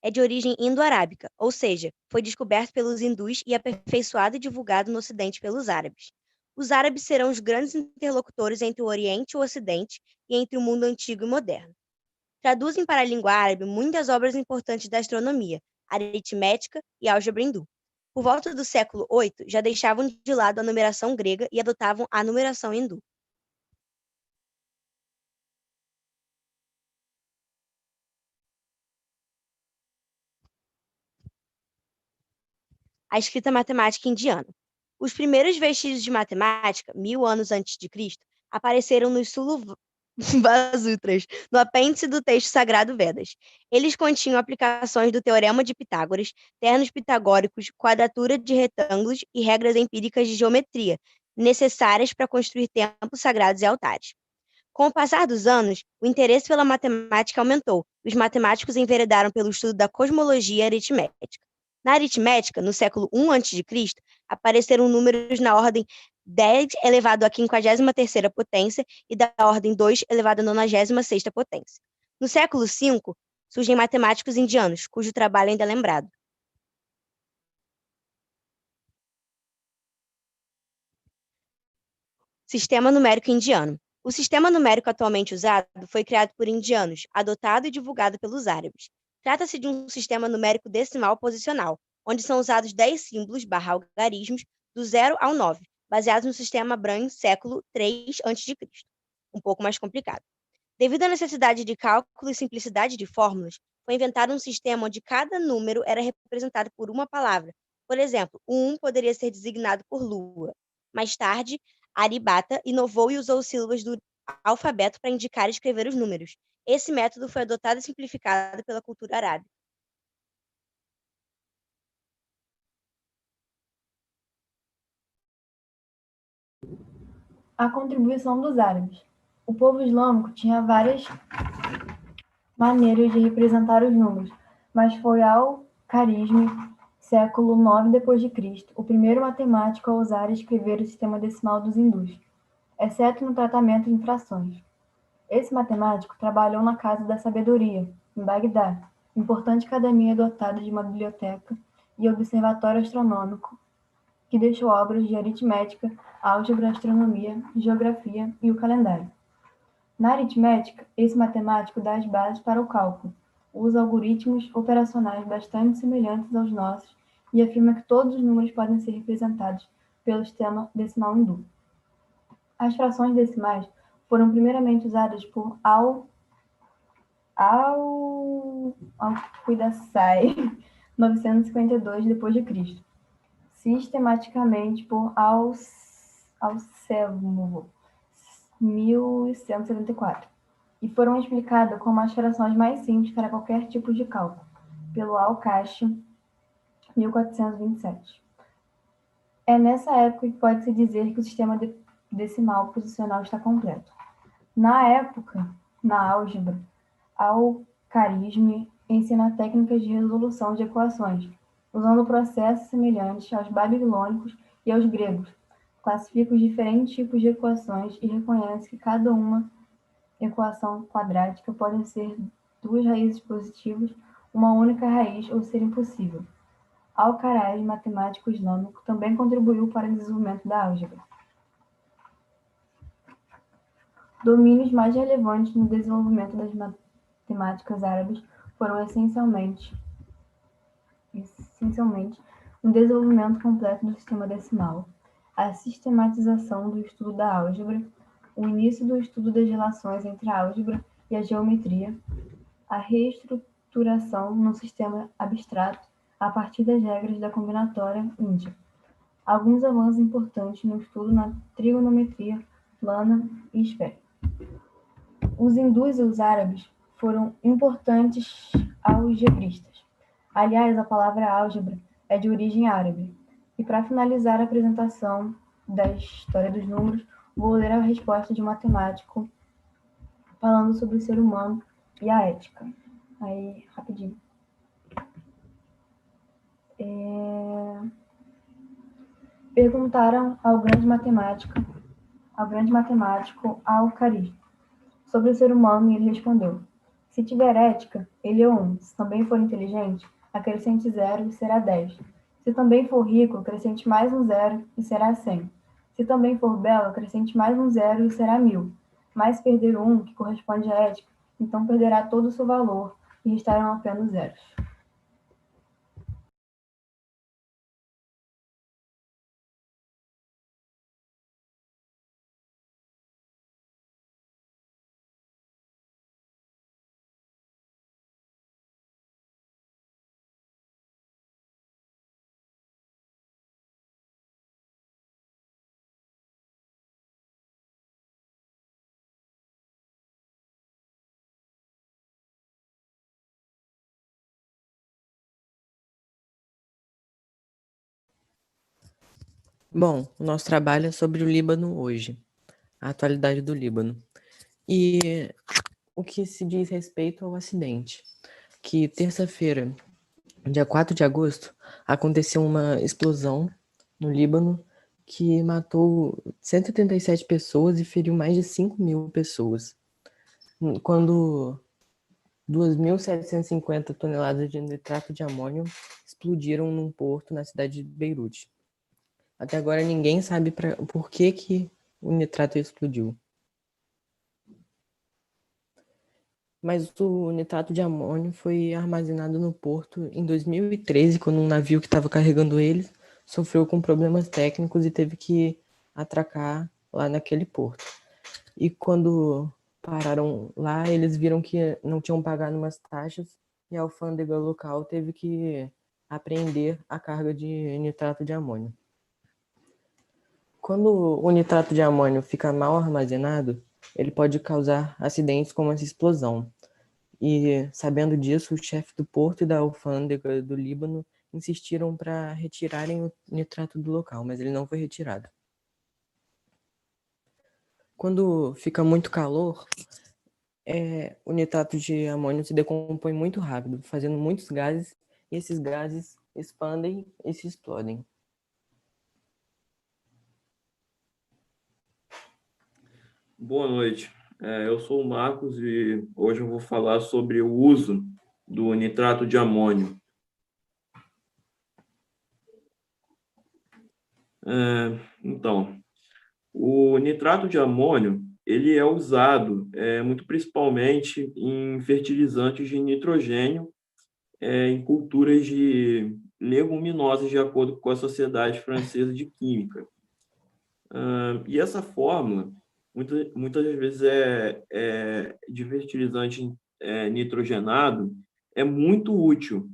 é de origem indo-arábica, ou seja, foi descoberto pelos hindus e aperfeiçoado e divulgado no Ocidente pelos árabes. Os árabes serão os grandes interlocutores entre o Oriente e o Ocidente e entre o mundo antigo e moderno. Traduzem para a língua árabe muitas obras importantes da astronomia, aritmética e álgebra hindu. Por volta do século VIII, já deixavam de lado a numeração grega e adotavam a numeração hindu. A escrita matemática indiana. Os primeiros vestígios de matemática, 1000 anos antes de Cristo, apareceram nos Sulavasutras, no apêndice do texto sagrado Vedas. Eles continham aplicações do Teorema de Pitágoras, termos pitagóricos, quadratura de retângulos e regras empíricas de geometria, necessárias para construir templos sagrados e altares. Com o passar dos anos, o interesse pela matemática aumentou e os matemáticos enveredaram pelo estudo da cosmologia aritmética. Na aritmética, no século I a.C., apareceram números na ordem 10 elevado à 53ª potência e da ordem 2 elevado à 96ª potência. No século V, surgem matemáticos indianos, cujo trabalho ainda é lembrado. Sistema numérico indiano. O sistema numérico atualmente usado foi criado por indianos, adotado e divulgado pelos árabes. Trata-se de um sistema numérico decimal posicional, onde são usados 10 símbolos algarismos do 0 ao 9, baseados no sistema Brahmi século III a.C., um pouco mais complicado. Devido à necessidade de cálculo e simplicidade de fórmulas, foi inventado um sistema onde cada número era representado por uma palavra. Por exemplo, o 1 poderia ser designado por lua. Mais tarde, Aryabhata inovou e usou sílabas do alfabeto para indicar e escrever os números. Esse método foi adotado e simplificado pela cultura arábica. A contribuição dos árabes. O povo islâmico tinha várias maneiras de representar os números, mas foi Al-Khwarizmi, século IX d.C., o primeiro matemático a usar e escrever o sistema decimal dos hindus. exceto no tratamento de infrações. Esse matemático trabalhou na Casa da Sabedoria, em Bagdá, importante academia dotada de uma biblioteca e observatório astronômico, que deixou obras de aritmética, álgebra, astronomia, geografia e o calendário. Na aritmética, esse matemático dá as bases para o cálculo, usa algoritmos operacionais bastante semelhantes aos nossos e afirma que todos os números podem ser representados pelo sistema decimal hindu. As frações decimais foram primeiramente usadas por Al-Qudasai, 952 d.C., sistematicamente por Al-Sevmo, 1174, e foram explicadas como as frações mais simples para qualquer tipo de cálculo, pelo Al-Kashi, 1427. É nessa época que pode-se dizer que o sistema decimal posicional está completo. Na época, na álgebra, Al-Khwarizmi ensina técnicas de resolução de equações, usando processos semelhantes aos babilônicos e aos gregos. Classifica os diferentes tipos de equações e reconhece que cada uma equação quadrática pode ser duas raízes positivas, uma única raiz ou ser impossível. Al-Khwarizmi, matemático islâmico, também contribuiu para o desenvolvimento da álgebra. Domínios mais relevantes no desenvolvimento das matemáticas árabes foram essencialmente um desenvolvimento completo do sistema decimal, a sistematização do estudo da álgebra, o início do estudo das relações entre a álgebra e a geometria, a reestruturação no sistema abstrato a partir das regras da combinatória índia, alguns avanços importantes no estudo na trigonometria plana e esférica. Os hindus e os árabes foram importantes algebristas. Aliás, a palavra álgebra é de origem árabe. E para finalizar a apresentação da história dos números, vou ler a resposta de um matemático falando sobre o ser humano e a ética. Aí, rapidinho. Perguntaram ao grande matemático Al-Khwarizmi sobre o ser humano e ele respondeu: se tiver ética, ele é 1. Se também for inteligente, acrescente 0 e será 10. Se também for rico, acrescente mais um 0 e será 100. Se também for belo, acrescente mais um 0 e será 1000. Mas se perder o 1, que corresponde à ética, então perderá todo o seu valor e restarão apenas zeros. Bom, o nosso trabalho é sobre o Líbano hoje, a atualidade do Líbano. E o que se diz respeito ao acidente, que terça-feira, dia 4 de agosto, aconteceu uma explosão no Líbano que matou 137 pessoas e feriu mais de 5.000 pessoas, quando 2.750 toneladas de nitrato de amônio explodiram num porto na cidade de Beirute. Até agora ninguém sabe por que o nitrato explodiu. Mas o nitrato de amônio foi armazenado no porto em 2013, quando um navio que estava carregando ele sofreu com problemas técnicos e teve que atracar lá naquele porto. E quando pararam lá, eles viram que não tinham pagado umas taxas e a alfândega local teve que apreender a carga de nitrato de amônio. Quando o nitrato de amônio fica mal armazenado, ele pode causar acidentes como essa explosão. E, sabendo disso, o chefe do porto e da alfândega do Líbano insistiram para retirarem o nitrato do local, mas ele não foi retirado. Quando fica muito calor, o nitrato de amônio se decompõe muito rápido, fazendo muitos gases, e esses gases expandem e se explodem. Boa noite. Eu sou o Marcos e hoje eu vou falar sobre o uso do nitrato de amônio. Então, o nitrato de amônio ele é usado muito principalmente em fertilizantes de nitrogênio em culturas de leguminosas, de acordo com a Sociedade Francesa de Química. E essa fórmula, muitas vezes, de fertilizante nitrogenado, é muito útil.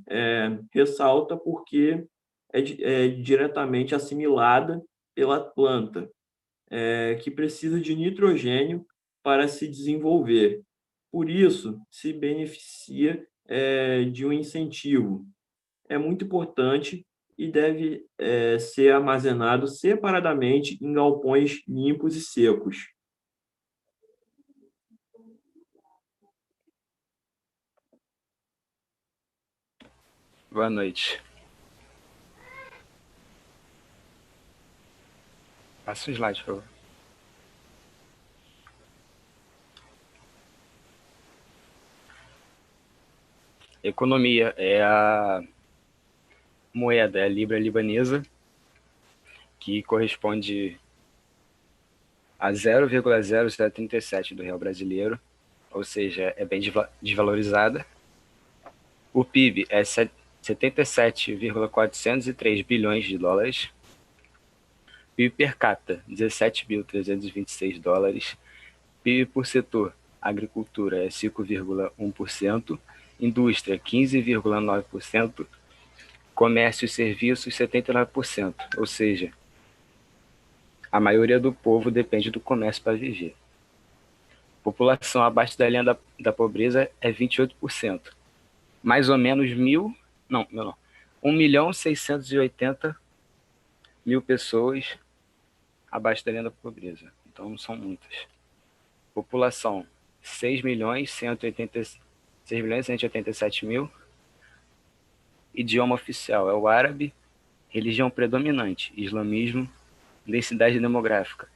Ressalta porque é diretamente assimilada pela planta, que precisa de nitrogênio para se desenvolver. Por isso, se beneficia de um incentivo. É muito importante e deve ser armazenado separadamente em galpões limpos e secos. Boa noite. Passa o slide, por favor. Economia é a moeda, é a libra libanesa, que corresponde a 0,0037 do real brasileiro, ou seja, é bem desvalorizada. O PIB é 77,403 bilhões de dólares. PIB per capita, 17.326 dólares. PIB por setor, agricultura é 5,1%, indústria 15,9%, comércio e serviços 79%, ou seja, a maioria do povo depende do comércio para viver. População abaixo da linha da pobreza é 28%. Mais ou menos 1.680.000 pessoas abaixo da linha da pobreza. Então, não são muitas. População, 6.187.000. Idioma oficial é o árabe. Religião predominante, islamismo. Densidade demográfica,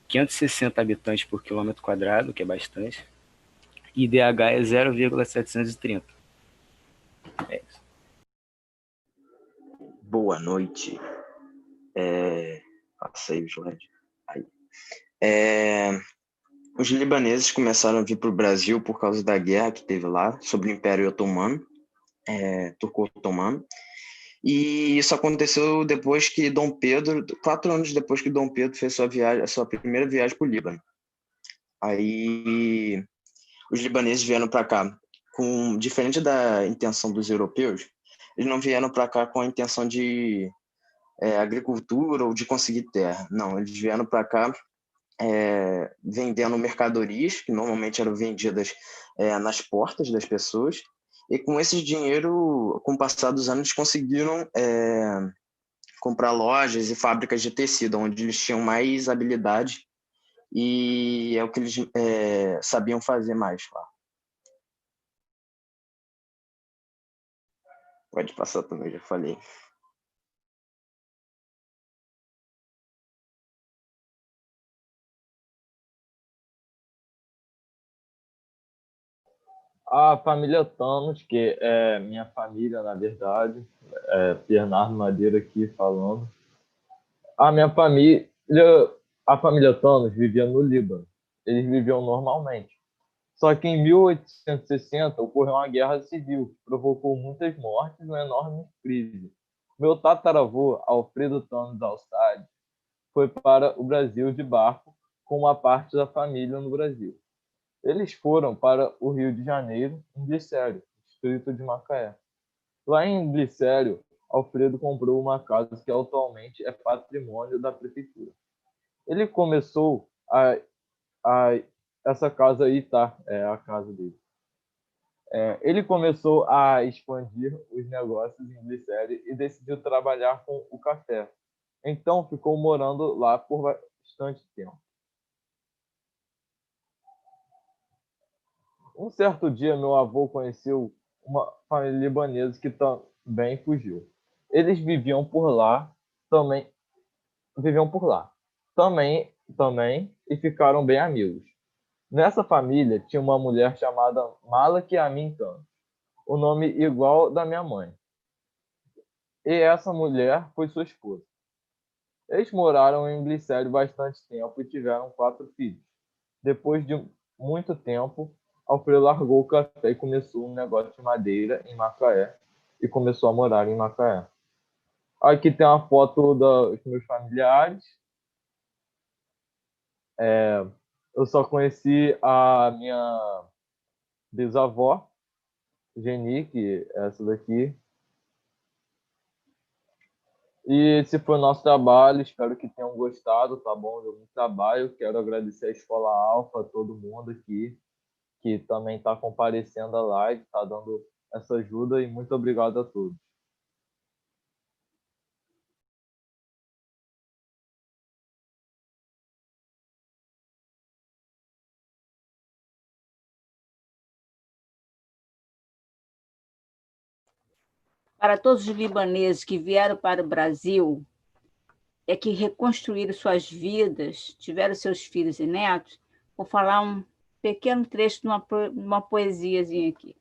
560 habitantes por quilômetro quadrado, que é bastante. IDH é 0,730. É isso. Boa noite. Passei o slide. Aí. Os libaneses começaram a vir para o Brasil por causa da guerra que teve lá sobre o Império Otomano, turco-otomano. E isso aconteceu depois que Dom Pedro, 4 anos depois que Dom Pedro fez a sua primeira viagem para o Líbano. Aí os libaneses vieram para cá diferente da intenção dos europeus, eles não vieram para cá com a intenção de agricultura ou de conseguir terra. Não, eles vieram para cá vendendo mercadorias, que normalmente eram vendidas nas portas das pessoas, e com esse dinheiro, com o passar dos anos, conseguiram comprar lojas e fábricas de tecido, onde eles tinham mais habilidade e é o que eles sabiam fazer mais lá. Pode passar também, já falei. A família Thanos, que é minha família, na verdade, Bernardo Madeira aqui falando. A família Thanos vivia no Líbano. Eles viviam normalmente. Só que em 1860 ocorreu uma guerra civil, que provocou muitas mortes e uma enorme crise. Meu tataravô, Alfredo Thanos Alçade, foi para o Brasil de barco com uma parte da família no Brasil. Eles foram para o Rio de Janeiro, em Glicério, distrito de Macaé. Lá em Glicério, Alfredo comprou uma casa que atualmente é patrimônio da prefeitura. Ele começou essa casa aí é a casa dele. Ele começou a expandir os negócios em Glicério e decidiu trabalhar com o café. Então ficou morando lá por bastante tempo. Um certo dia, meu avô conheceu uma família libanesa que também fugiu. Eles viviam por lá também, e ficaram bem amigos. Nessa família tinha uma mulher chamada Malak Amin Khan, o nome igual da minha mãe. E essa mulher foi sua esposa. Eles moraram em Glicério bastante tempo e tiveram 4 filhos. Depois de muito tempo, Alfredo largou o café e começou um negócio de madeira em Macaé e começou a morar em Macaé. Aqui tem uma foto dos meus familiares. Eu só conheci a minha bisavó, Geni, que é essa daqui. E esse foi o nosso trabalho, espero que tenham gostado, tá bom? Deu muito trabalho, quero agradecer a Escola Alfa, a todo mundo aqui, que também está comparecendo à live, está dando essa ajuda, e muito obrigado a todos. Para todos os libaneses que vieram para o Brasil, que reconstruíram suas vidas, tiveram seus filhos e netos, vou falar um pequeno trecho de uma poesiazinha aqui.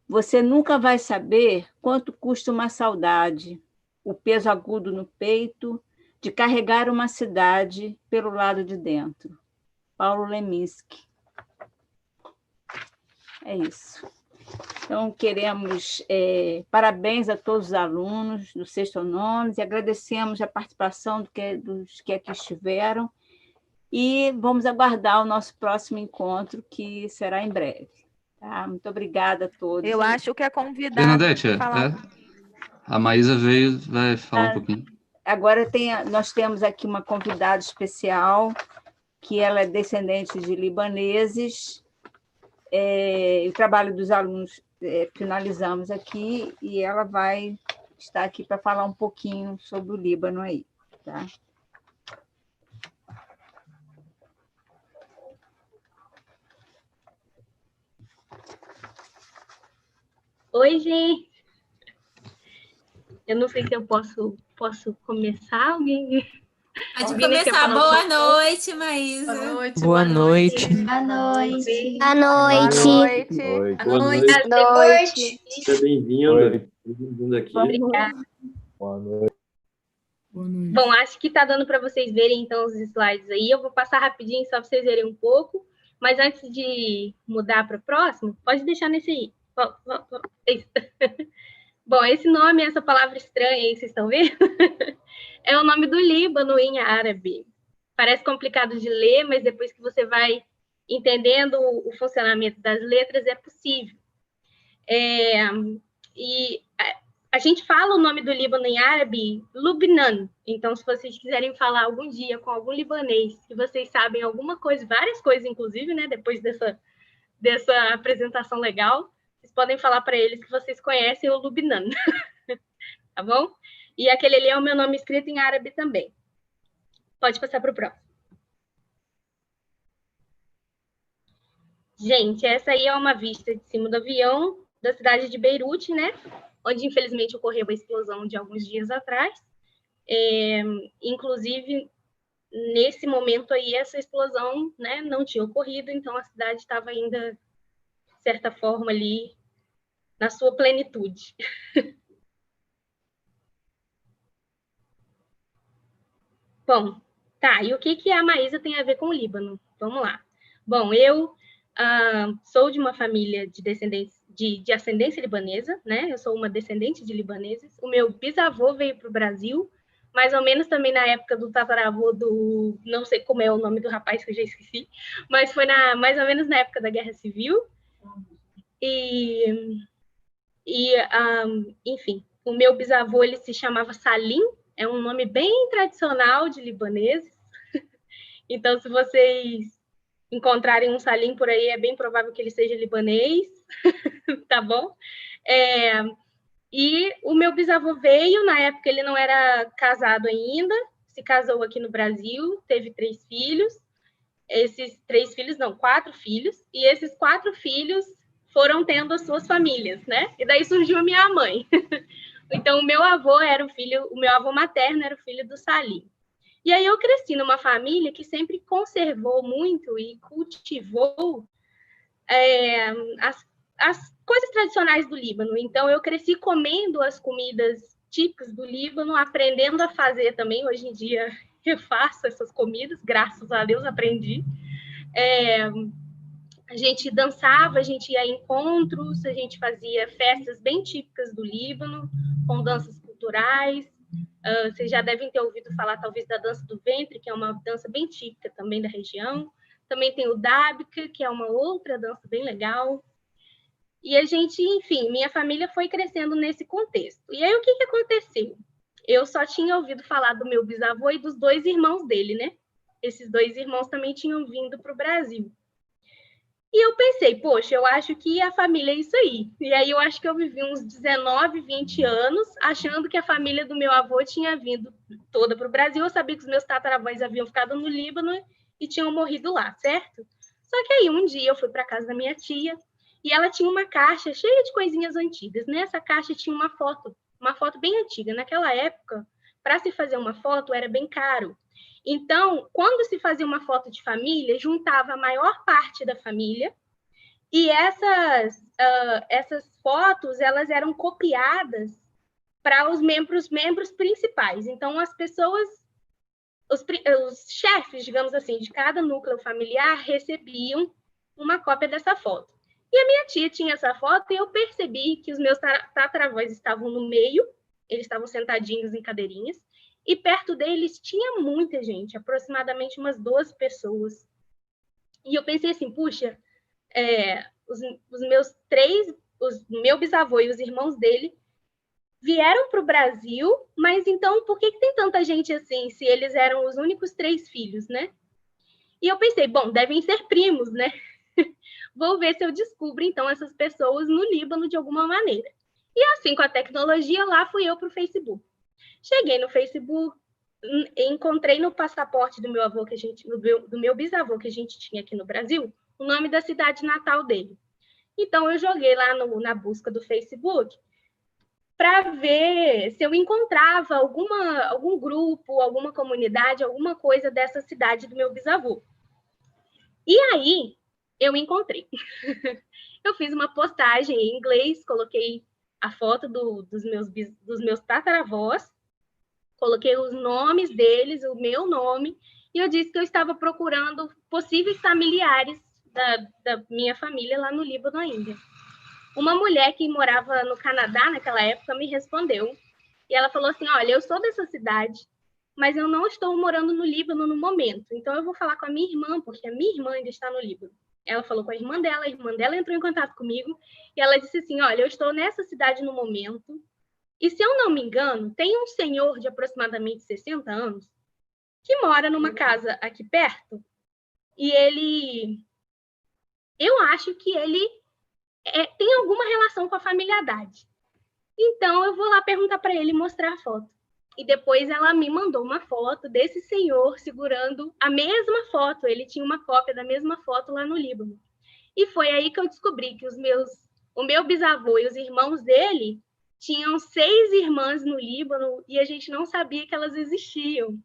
Você nunca vai saber quanto custa uma saudade, o peso agudo no peito de carregar uma cidade pelo lado de dentro. Paulo Leminski. É isso. Então, queremos parabéns a todos os alunos do sexto nono e agradecemos a participação dos que aqui estiveram e vamos aguardar o nosso próximo encontro, que será em breve. Tá? Muito obrigada a todos. Eu acho que a convidada... Bernadette, a Maísa vai falar um pouquinho. Agora nós temos aqui uma convidada especial, que ela é descendente de libaneses. O trabalho dos alunos finalizamos aqui e ela vai estar aqui para falar um pouquinho sobre o Líbano aí, tá? Oi, gente. Eu não sei se eu posso começar, alguém? Pode começar. Boa noite, Maísa. Boa noite. Boa noite. Boa noite. Boa noite. Boa noite. Seja bem-vinda. Bem-vinda aqui. Obrigada. Boa noite. Bom, acho que está dando para vocês verem, então, os slides aí. Eu vou passar rapidinho, só para vocês verem um pouco. Mas antes de mudar para o próximo, pode deixar nesse aí. Bom, esse nome, essa palavra estranha aí, vocês estão vendo? É o nome do Líbano em árabe. Parece complicado de ler, mas depois que você vai entendendo o funcionamento das letras, é possível. E a gente fala o nome do Líbano em árabe, Lubnan. Então, se vocês quiserem falar algum dia com algum libanês, que vocês sabem alguma coisa, várias coisas, inclusive, né, depois dessa apresentação legal, vocês podem falar para eles que vocês conhecem o Lubnan. Tá bom? E aquele ali é o meu nome escrito em árabe também. Pode passar para o próximo. Gente, essa aí é uma vista de cima do avião da cidade de Beirute, né? Onde, infelizmente, ocorreu a explosão de alguns dias atrás. Inclusive, nesse momento aí, essa explosão, né, não tinha ocorrido, então a cidade estava ainda, de certa forma, ali na sua plenitude. Bom, tá, e o que a Maísa tem a ver com o Líbano? Vamos lá. Bom, eu sou de uma família de ascendência libanesa, né? Eu sou uma descendente de libaneses. O meu bisavô veio para o Brasil, mais ou menos também na época do tataravô do... Não sei como é o nome do rapaz, que eu já esqueci, mas foi mais ou menos na época da Guerra Civil. Enfim, o meu bisavô, ele se chamava Salim, é um nome bem tradicional de libaneses. Então, se vocês encontrarem um Salim por aí, é bem provável que ele seja libanês, tá bom? E o meu bisavô veio, na época ele não era casado ainda, se casou aqui no Brasil, teve 3 filhos. Esses 3 filhos, não, 4 filhos. E esses 4 filhos foram tendo as suas famílias, né? E daí surgiu a minha mãe. Então, o meu avô materno era o filho do Salim. E aí eu cresci numa família que sempre conservou muito e cultivou as coisas tradicionais do Líbano. Então, eu cresci comendo as comidas típicas do Líbano, aprendendo a fazer também. Hoje em dia, eu faço essas comidas, graças a Deus aprendi. A gente dançava, a gente ia a encontros, a gente fazia festas bem típicas do Líbano, com danças culturais. Vocês já devem ter ouvido falar, talvez, da dança do ventre, que é uma dança bem típica também da região. Também tem o Dabka, que é uma outra dança bem legal. E a gente, enfim, minha família foi crescendo nesse contexto. E aí, o que aconteceu? Eu só tinha ouvido falar do meu bisavô e dos 2 irmãos dele, né? Esses 2 irmãos também tinham vindo para o Brasil. E eu pensei, poxa, eu acho que a família é isso aí. E aí eu acho que eu vivi uns 19, 20 anos achando que a família do meu avô tinha vindo toda para o Brasil. Eu sabia que os meus tataravós haviam ficado no Líbano e tinham morrido lá, certo? Só que aí um dia eu fui para casa da minha tia e ela tinha uma caixa cheia de coisinhas antigas. Nessa caixa tinha uma foto bem antiga. Naquela época, para se fazer uma foto era bem caro. Então, quando se fazia uma foto de família, juntava a maior parte da família e essas fotos elas eram copiadas para os membros principais. Então, as pessoas, os chefes, digamos assim, de cada núcleo familiar recebiam uma cópia dessa foto. E a minha tia tinha essa foto e eu percebi que os meus tataravós estavam no meio, eles estavam sentadinhos em cadeirinhas, e perto deles tinha muita gente, aproximadamente umas 12 pessoas. E eu pensei assim, puxa, o meu bisavô e os irmãos dele vieram para o Brasil, mas então por que tem tanta gente assim, se eles eram os únicos 3 filhos, né? E eu pensei, bom, devem ser primos, né? Vou ver se eu descubro, então, essas pessoas no Líbano de alguma maneira. E assim, com a tecnologia, lá fui eu para o Facebook. Cheguei no Facebook, encontrei no passaporte do meu avô, do meu bisavô que a gente tinha aqui no Brasil, o nome da cidade natal dele. Então, eu joguei lá na busca do Facebook para ver se eu encontrava algum grupo, alguma comunidade, alguma coisa dessa cidade do meu bisavô. E aí, eu encontrei. Eu fiz uma postagem em inglês, coloquei a foto dos meus tataravós, coloquei os nomes deles, o meu nome, e eu disse que eu estava procurando possíveis familiares da minha família lá no Líbano ainda. Uma mulher que morava no Canadá naquela época me respondeu, e ela falou assim, olha, eu sou dessa cidade, mas eu não estou morando no Líbano no momento, então eu vou falar com a minha irmã, porque a minha irmã ainda está no Líbano. Ela falou com a irmã dela entrou em contato comigo, e ela disse assim, olha, eu estou nessa cidade no momento, e se eu não me engano, tem um senhor de aproximadamente 60 anos que mora numa casa aqui perto, e eu acho que ele tem alguma relação com a familiaridade. Então, eu vou lá perguntar para ele e mostrar a foto. E depois ela me mandou uma foto desse senhor segurando a mesma foto. Ele tinha uma cópia da mesma foto lá no Líbano. E foi aí que eu descobri que o meu bisavô e os irmãos dele tinham 6 irmãs no Líbano e a gente não sabia que elas existiam.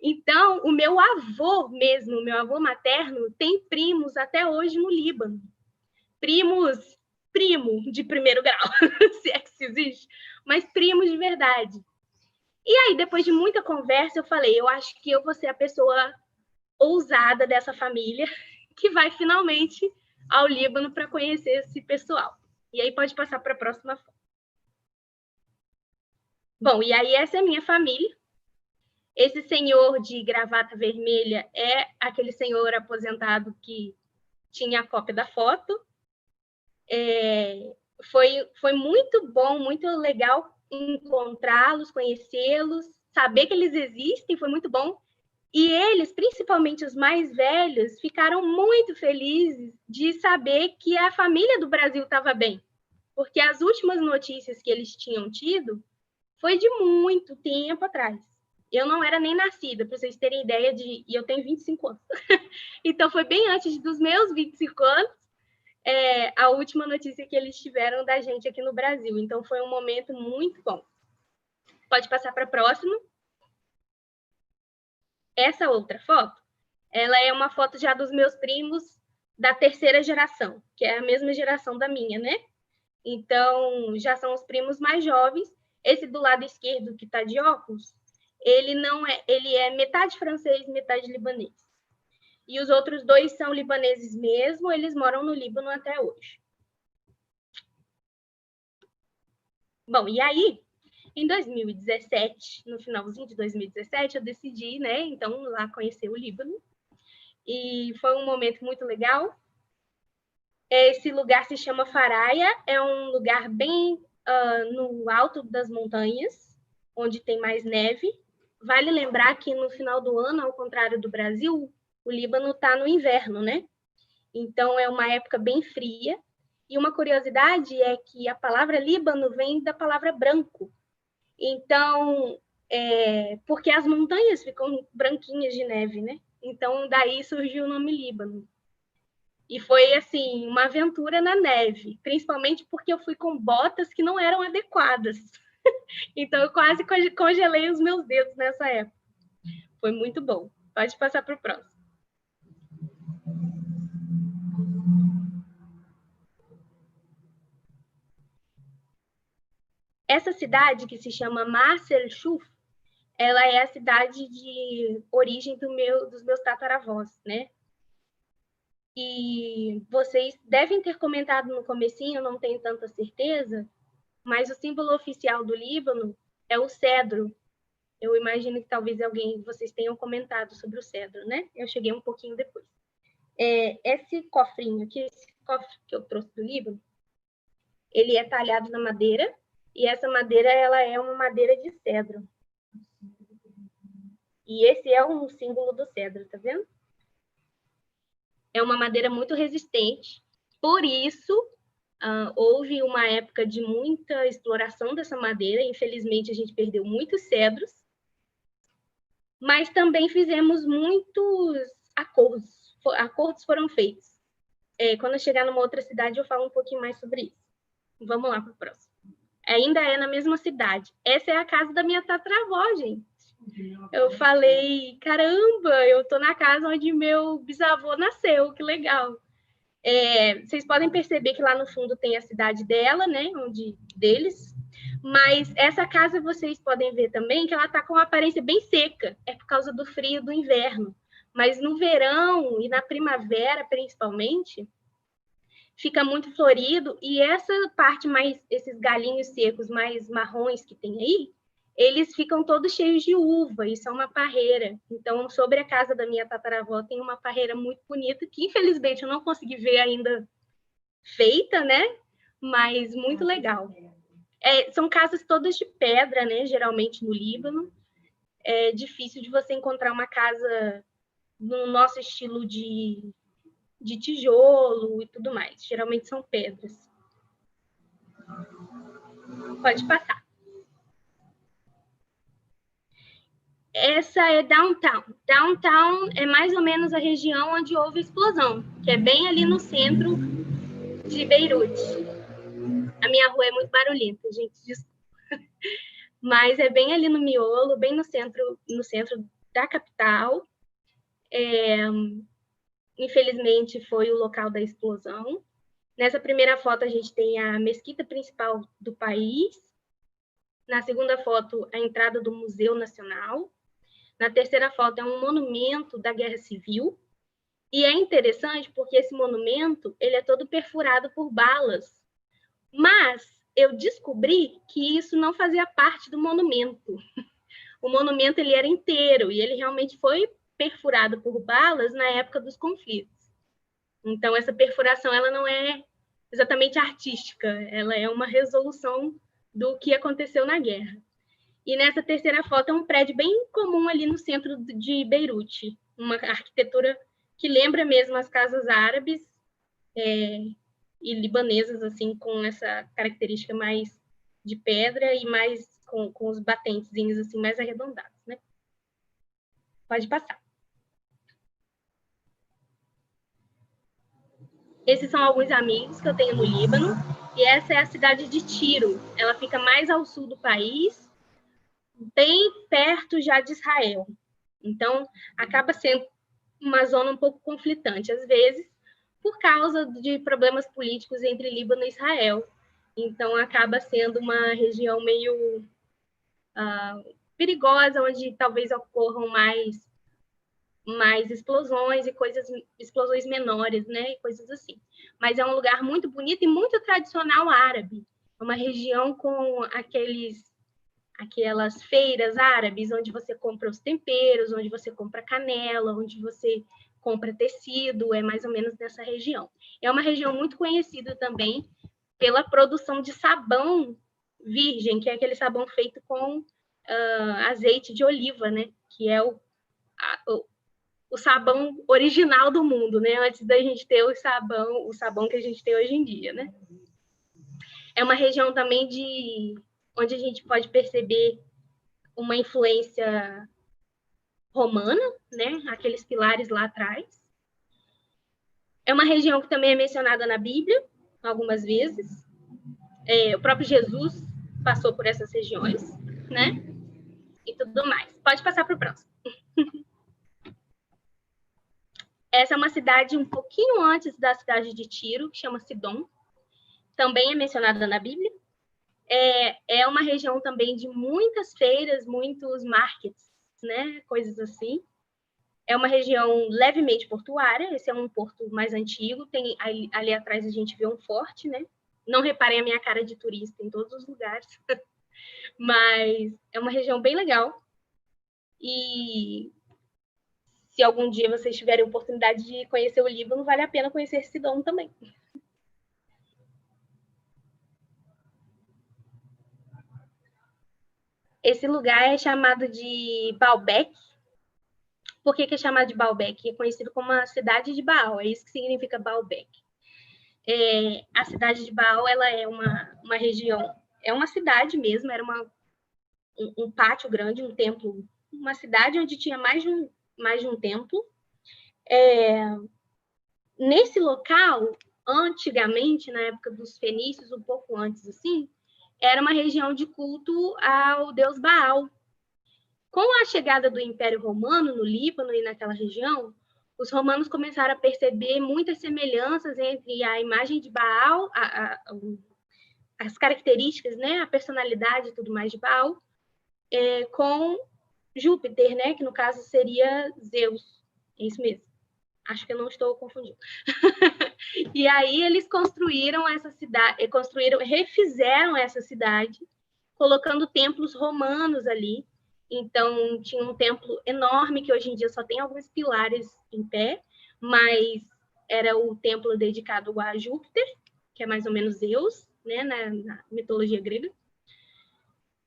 Então, o meu avô mesmo, o meu avô materno, tem primos até hoje no Líbano. Primo de primeiro grau, se é que isso existe, mas primos de verdade. E aí, depois de muita conversa, eu falei, eu acho que eu vou ser a pessoa ousada dessa família que vai finalmente ao Líbano para conhecer esse pessoal. E aí pode passar para a próxima foto. Bom, e aí essa é a minha família. Esse senhor de gravata vermelha é aquele senhor aposentado que tinha a cópia da foto. Foi muito bom, muito legal encontrá-los, conhecê-los, saber que eles existem, foi muito bom. E eles, principalmente os mais velhos, ficaram muito felizes de saber que a família do Brasil estava bem, porque as últimas notícias que eles tinham tido foi de muito tempo atrás. Eu não era nem nascida, para vocês terem ideia, e eu tenho 25 anos. Então, foi bem antes dos meus 25 anos, a última notícia que eles tiveram da gente aqui no Brasil. Então, foi um momento muito bom. Pode passar para a próxima. Essa outra foto, ela é uma foto já dos meus primos da terceira geração, que é a mesma geração da minha, né? Então, já são os primos mais jovens. Esse do lado esquerdo, que está de óculos, ele é metade francês, metade libanês. E os outros dois são libaneses mesmo, eles moram no Líbano até hoje. Bom, e aí, em 2017, no finalzinho de 2017, eu decidi, né, então, lá conhecer o Líbano. E foi um momento muito legal. Esse lugar se chama Faraia, é um lugar bem no alto das montanhas, onde tem mais neve. Vale lembrar que no final do ano, ao contrário do Brasil, o Líbano está no inverno, né? Então, é uma época bem fria. E uma curiosidade é que a palavra Líbano vem da palavra branco. Então, porque as montanhas ficam branquinhas de neve, né? Então, daí surgiu o nome Líbano. E foi, assim, uma aventura na neve, principalmente porque eu fui com botas que não eram adequadas. Então, eu quase congelei os meus dedos nessa época. Foi muito bom. Pode passar para o próximo. Essa cidade, que se chama Marser Shuf, ela é a cidade de origem dos meus tataravós, né? E vocês devem ter comentado no comecinho, eu não tenho tanta certeza, mas o símbolo oficial do Líbano é o cedro. Eu imagino que talvez vocês tenham comentado sobre o cedro, né? Eu cheguei um pouquinho depois. Esse cofrinho aqui, esse cofre que eu trouxe do Líbano, ele é talhado na madeira, e essa madeira ela é uma madeira de cedro. E esse é um símbolo do cedro, tá vendo? É uma madeira muito resistente, por isso houve uma época de muita exploração dessa madeira, infelizmente a gente perdeu muitos cedros, mas também fizemos muitos acordos foram feitos. Quando eu chegar numa outra cidade eu falo um pouquinho mais sobre isso. Vamos lá para o próximo. Ainda é na mesma cidade. Essa é a casa da minha tataravó, gente. Eu falei, caramba, eu tô na casa onde meu bisavô nasceu, que legal. Vocês podem perceber que lá no fundo tem a cidade dela, né, deles, mas essa casa vocês podem ver também que ela tá com uma aparência bem seca, é por causa do frio do inverno, mas no verão e na primavera, principalmente, fica muito florido, e essa parte esses galinhos secos mais marrons que tem aí, eles ficam todos cheios de uva, isso é uma parreira. Então, sobre a casa da minha tataravó, tem uma parreira muito bonita, que infelizmente eu não consegui ver ainda feita, né? Mas muito legal. São casas todas de pedra, né? Geralmente no Líbano. É difícil de você encontrar uma casa no nosso estilo de tijolo e tudo mais. Geralmente são pedras. Pode passar. Essa é Downtown. Downtown é mais ou menos a região onde houve a explosão, que é bem ali no centro de Beirute. A minha rua é muito barulhenta, gente, desculpa. Mas é bem ali no miolo, bem no centro da capital. Infelizmente, foi o local da explosão. Nessa primeira foto, a gente tem a mesquita principal do país. Na segunda foto, a entrada do Museu Nacional. Na terceira foto, é um monumento da Guerra Civil. E é interessante porque esse monumento ele é todo perfurado por balas. Mas eu descobri que isso não fazia parte do monumento. O monumento ele era inteiro e ele realmente foi perfurado por balas na época dos conflitos. Então, essa perfuração ela não é exatamente artística, ela é uma resolução do que aconteceu na guerra. E nessa terceira foto é um prédio bem comum ali no centro de Beirute, uma arquitetura que lembra mesmo as casas árabes e libanesas, assim, com essa característica mais de pedra e mais com os batentezinhos assim, mais arredondados, né? Pode passar. Esses são alguns amigos que eu tenho no Líbano, e essa é a cidade de Tiro. Ela fica mais ao sul do país, bem perto já de Israel. Então, acaba sendo uma zona um pouco conflitante, às vezes, por causa de problemas políticos entre Líbano e Israel. Então, acaba sendo uma região meio perigosa, onde talvez ocorram mais explosões e explosões menores, né, e coisas assim. Mas é um lugar muito bonito e muito tradicional árabe. É uma região com aquelas feiras árabes, onde você compra os temperos, onde você compra canela, onde você compra tecido, é mais ou menos nessa região. É uma região muito conhecida também pela produção de sabão virgem, que é aquele sabão feito com azeite de oliva, né, que é o sabão original do mundo, né, antes da gente ter o sabão que a gente tem hoje em dia, né. É uma região também onde a gente pode perceber uma influência romana, né? Aqueles pilares lá atrás. É uma região que também é mencionada na Bíblia, algumas vezes. O próprio Jesus passou por essas regiões, né? E tudo mais. Pode passar para o próximo. Essa é uma cidade um pouquinho antes da cidade de Tiro, que chama Sidom. Também é mencionada na Bíblia. É uma região também de muitas feiras, muitos markets, né? Coisas assim. É uma região levemente portuária, esse é um porto mais antigo, tem ali atrás a gente vê um forte, né? Não reparem a minha cara de turista em todos os lugares, mas é uma região bem legal. E se algum dia vocês tiverem oportunidade de conhecer o Líbano, vale a pena conhecer Sidom também. Esse lugar é chamado de Baalbek. Por que é chamado de Baalbek? É conhecido como a cidade de Baal, é isso que significa Baalbek. A cidade de Baal, ela é uma região, é uma cidade mesmo, era um pátio grande, um templo, uma cidade onde tinha mais de um templo. Nesse local, antigamente, na época dos fenícios, um pouco antes assim, era uma região de culto ao deus Baal. Com a chegada do Império Romano no Líbano e naquela região, os romanos começaram a perceber muitas semelhanças entre a imagem de Baal, as características, né, a personalidade e tudo mais de Baal, com Júpiter, né, que no caso seria Zeus. É isso mesmo. Acho que eu não estou confundindo. E aí eles construíram essa cidade, refizeram essa cidade, colocando templos romanos ali. Então, tinha um templo enorme, que hoje em dia só tem alguns pilares em pé, mas era o templo dedicado a Júpiter, que é mais ou menos Zeus, né, na mitologia grega.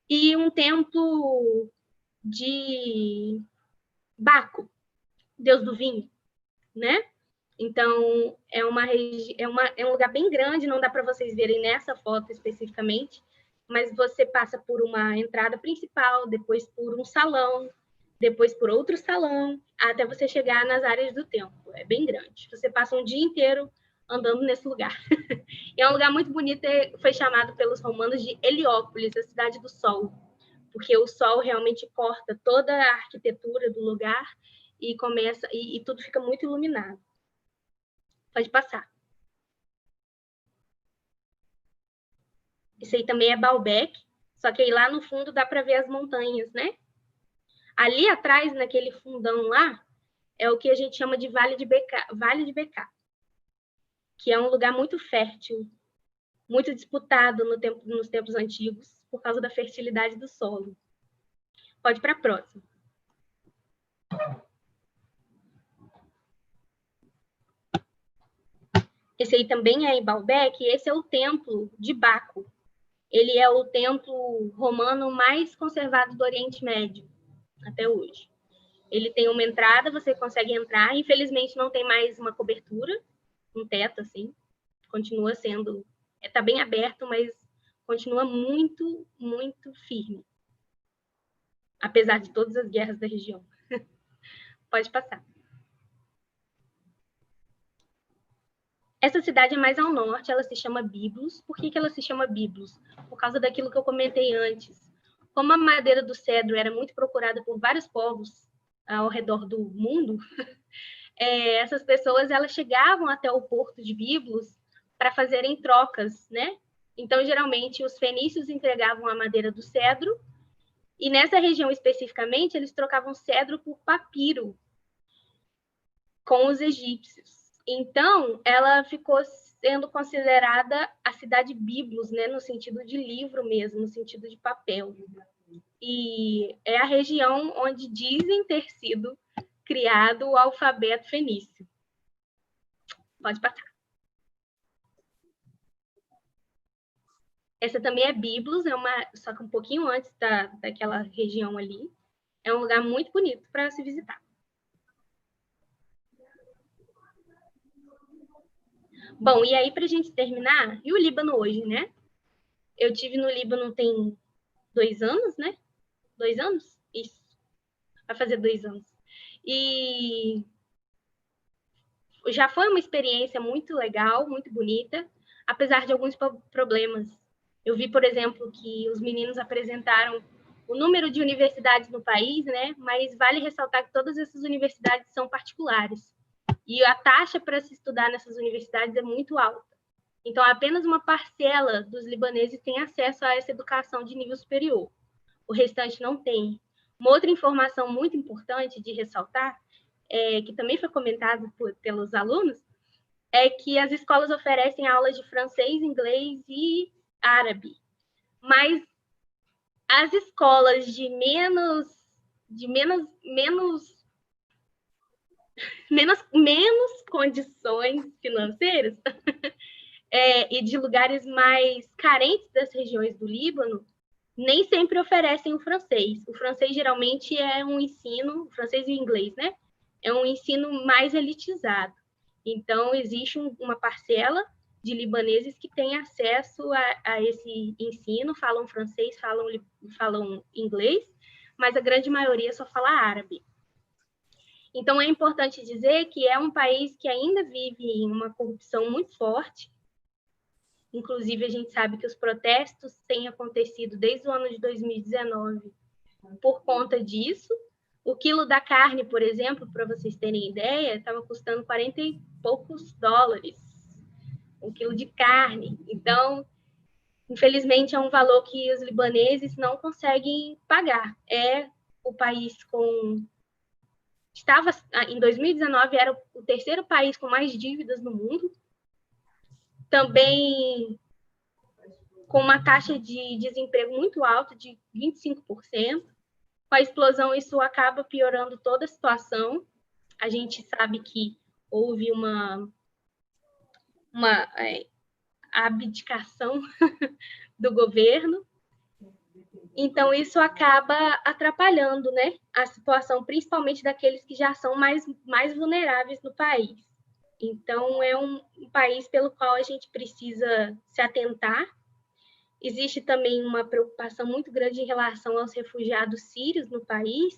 E um templo de Baco, deus do vinho, né? Então, é um lugar bem grande, não dá para vocês verem nessa foto especificamente, mas você passa por uma entrada principal, depois por um salão, depois por outro salão, até você chegar nas áreas do templo. É bem grande. Você passa um dia inteiro andando nesse lugar. E é um lugar muito bonito, foi chamado pelos romanos de Heliópolis, a cidade do sol, porque o sol realmente corta toda a arquitetura do lugar e tudo fica muito iluminado. Pode passar. Esse aí também é Baalbek, só que aí lá no fundo dá para ver as montanhas, né? Ali atrás, naquele fundão lá, é o que a gente chama de Vale de Beká, que é um lugar muito fértil, muito disputado nos tempos antigos, por causa da fertilidade do solo. Pode ir para a próxima. Esse aí também é em Baalbek, e esse é o templo de Baco. Ele é o templo romano mais conservado do Oriente Médio, até hoje. Ele tem uma entrada, você consegue entrar, infelizmente não tem mais uma cobertura, um teto, assim, continua sendo, está bem aberto, mas continua muito, muito firme, apesar de todas as guerras da região. Pode passar. Essa cidade é mais ao norte, ela se chama Biblos. Por que ela se chama Biblos? Por causa daquilo que eu comentei antes. Como a madeira do cedro era muito procurada por vários povos ao redor do mundo, essas pessoas elas chegavam até o porto de Biblos para fazerem trocas, né? Então, geralmente, os fenícios entregavam a madeira do cedro, e nessa região especificamente, eles trocavam cedro por papiro com os egípcios. Então, ela ficou sendo considerada a cidade Biblos, né? No sentido de livro mesmo, no sentido de papel. E é a região onde dizem ter sido criado o alfabeto fenício. Pode passar. Essa também é Biblos, só que um pouquinho antes daquela região ali. É um lugar muito bonito para se visitar. Bom, e aí, para a gente terminar, e o Líbano hoje, né? Eu tive no Líbano tem 2 anos, né? 2 anos? Isso. Vai fazer 2 anos. E já foi uma experiência muito legal, muito bonita, apesar de alguns problemas. Eu vi, por exemplo, que os meninos apresentaram o número de universidades no país, né? Mas vale ressaltar que todas essas universidades são particulares. E a taxa para se estudar nessas universidades é muito alta. Então, apenas uma parcela dos libaneses tem acesso a essa educação de nível superior. O restante não tem. Uma outra informação muito importante de ressaltar, que também foi comentado pelos alunos, é que as escolas oferecem aulas de francês, inglês e árabe. Mas as escolas de menos condições financeiras e de lugares mais carentes das regiões do Líbano, nem sempre oferecem o francês. O francês geralmente é um ensino, o francês e o inglês, né? É um ensino mais elitizado. Então, existe uma parcela de libaneses que tem acesso a esse ensino, falam francês, falam inglês, mas a grande maioria só fala árabe. Então, é importante dizer que é um país que ainda vive em uma corrupção muito forte. Inclusive, a gente sabe que os protestos têm acontecido desde o ano de 2019 por conta disso. O quilo da carne, por exemplo, para vocês terem ideia, estava custando 40 e poucos dólares. Um quilo de carne. Então, infelizmente, é um valor que os libaneses não conseguem pagar. É o país em 2019, era o terceiro país com mais dívidas no mundo. Também com uma taxa de desemprego muito alta, de 25%. Com a explosão, isso acaba piorando toda a situação. A gente sabe que houve uma abdicação do governo. Então, isso acaba atrapalhando, né, a situação, principalmente daqueles que já são mais vulneráveis no país. Então, é um país pelo qual a gente precisa se atentar. Existe também uma preocupação muito grande em relação aos refugiados sírios no país.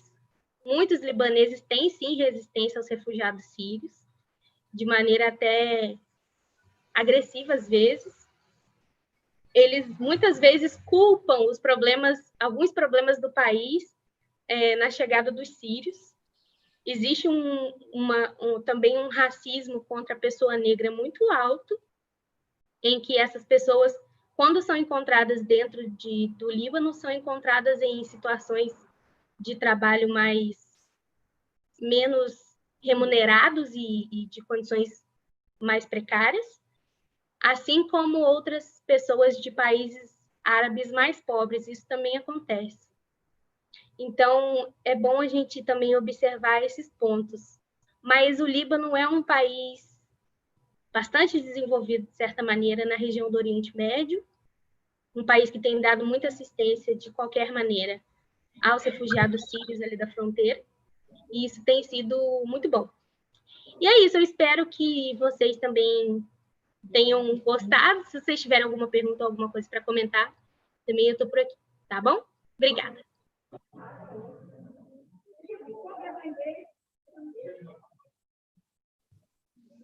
Muitos libaneses têm, sim, resistência aos refugiados sírios, de maneira até agressiva, às vezes. Eles, muitas vezes, culpam alguns problemas do país na chegada dos sírios. Existe também um racismo contra a pessoa negra muito alto, em que essas pessoas, quando são encontradas dentro do Líbano, são encontradas em situações de trabalho menos remunerados e de condições mais precárias, assim como outras pessoas de países árabes mais pobres. Isso também acontece. Então, é bom a gente também observar esses pontos. Mas o Líbano é um país bastante desenvolvido, de certa maneira, na região do Oriente Médio, um país que tem dado muita assistência, de qualquer maneira, aos refugiados sírios ali da fronteira, e isso tem sido muito bom. E é isso, eu espero que vocês também tenham gostado. Se vocês tiverem alguma pergunta ou alguma coisa para comentar, também eu estou por aqui, tá bom? Obrigada.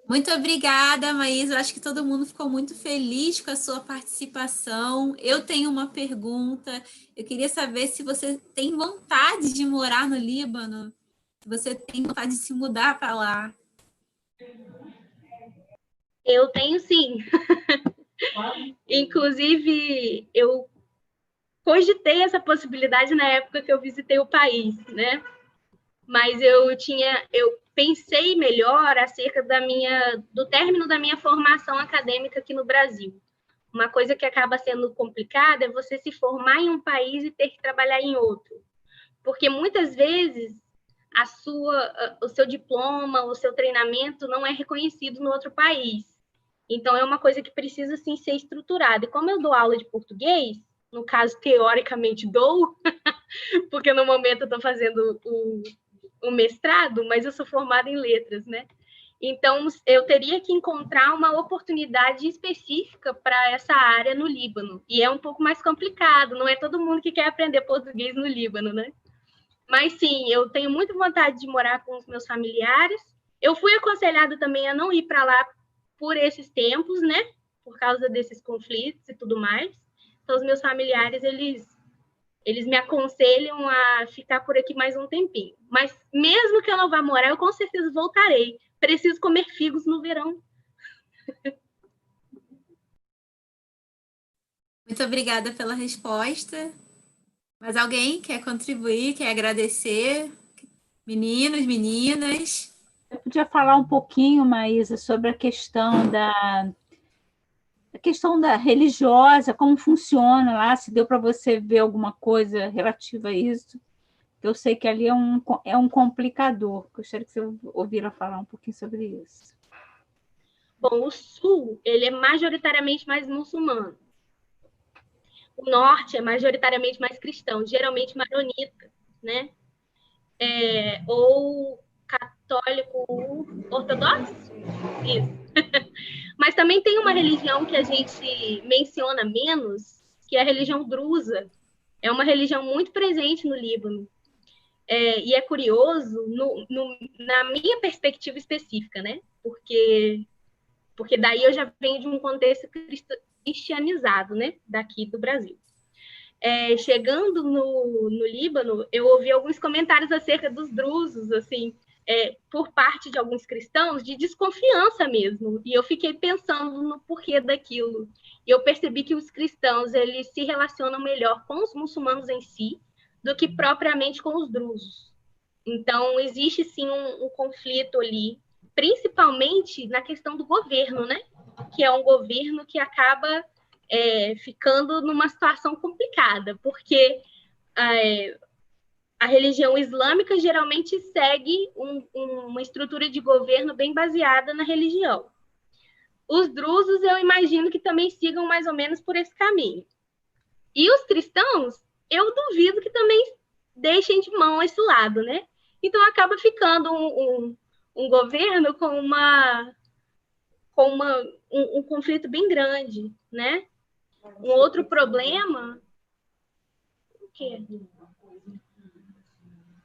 Muito obrigada, Maísa. Eu acho que todo mundo ficou muito feliz com a sua participação. Eu tenho uma pergunta. Eu queria saber se você tem vontade de morar no Líbano. Você tem vontade de se mudar para lá? Eu tenho sim. Inclusive, eu cogitei essa possibilidade na época que eu visitei o país, né? Mas eu pensei melhor acerca do término da minha formação acadêmica aqui no Brasil. Uma coisa que acaba sendo complicada é você se formar em um país e ter que trabalhar em outro. Porque muitas vezes o seu diploma, o seu treinamento não é reconhecido no outro país. Então, é uma coisa que precisa, sim, ser estruturada. E como eu dou aula de português, no caso, teoricamente dou, porque no momento eu estou fazendo o mestrado, mas eu sou formada em letras, né? Então, eu teria que encontrar uma oportunidade específica para essa área no Líbano. E é um pouco mais complicado, não é todo mundo que quer aprender português no Líbano, né? Mas, sim, eu tenho muita vontade de morar com os meus familiares. Eu fui aconselhada também a não ir para lá por esses tempos, né? Por causa desses conflitos e tudo mais. Então, os meus familiares, eles me aconselham a ficar por aqui mais um tempinho. Mas, mesmo que eu não vá morar, eu com certeza voltarei. Preciso comer figos no verão. Muito obrigada pela resposta. Mas alguém quer contribuir, quer agradecer? Meninos, meninas? Eu podia falar um pouquinho, Maísa, sobre a questão da religiosa, como funciona lá, se deu para você ver alguma coisa relativa a isso. Eu sei que ali é um complicador. Gostaria que você ouvisse falar um pouquinho sobre isso. Bom, o Sul, ele é majoritariamente mais muçulmano. O Norte é majoritariamente mais cristão, geralmente maronita, né? Ou católico ortodoxo? Isso. Mas também tem uma religião que a gente menciona menos, que é a religião drusa. É uma religião muito presente no Líbano. E é curioso, na minha perspectiva específica, né? Porque daí eu já venho de um contexto cristianizado, né? Daqui do Brasil. Chegando no Líbano, eu ouvi alguns comentários acerca dos drusos, assim, por parte de alguns cristãos, de desconfiança mesmo. E eu fiquei pensando no porquê daquilo. E eu percebi que os cristãos, eles se relacionam melhor com os muçulmanos em si, do que propriamente com os drusos. Então, existe, sim, um conflito ali, principalmente na questão do governo, né? Que é um governo que acaba ficando numa situação complicada, porque a religião islâmica geralmente segue uma estrutura de governo bem baseada na religião. Os drusos, eu imagino que também sigam mais ou menos por esse caminho. E os cristãos, eu duvido que também deixem de mão esse lado, né? Então, acaba ficando um governo com um conflito bem grande, né? Um outro problema... O quê?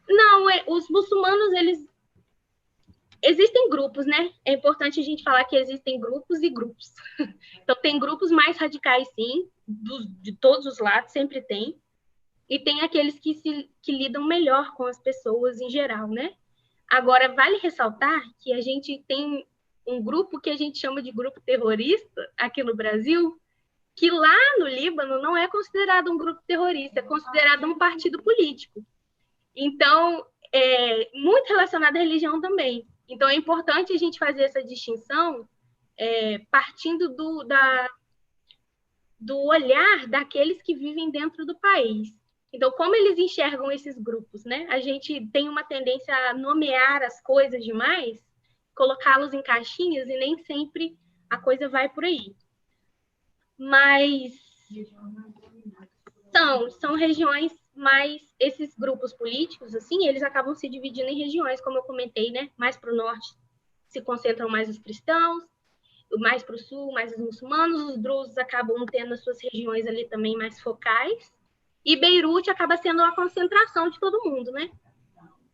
Não, os muçulmanos, eles... Existem grupos, né? É importante a gente falar que existem grupos e grupos. Então, tem grupos mais radicais, sim, de todos os lados, sempre tem. E tem aqueles que lidam melhor com as pessoas em geral, né? Agora, vale ressaltar que a gente tem um grupo que a gente chama de grupo terrorista aqui no Brasil, que lá no Líbano não é considerado um grupo terrorista, é considerado um partido político. Então, muito relacionado à religião também. Então, é importante a gente fazer essa distinção partindo do olhar daqueles que vivem dentro do país. Então, como eles enxergam esses grupos, né? A gente tem uma tendência a nomear as coisas demais, colocá-los em caixinhas, e nem sempre a coisa vai por aí. Mas são regiões, mas esses grupos políticos, assim, eles acabam se dividindo em regiões, como eu comentei, né? Mais para o norte se concentram mais os cristãos, mais para o sul, mais os muçulmanos, os drusos acabam tendo as suas regiões ali também mais focais, e Beirute acaba sendo a concentração de todo mundo, né?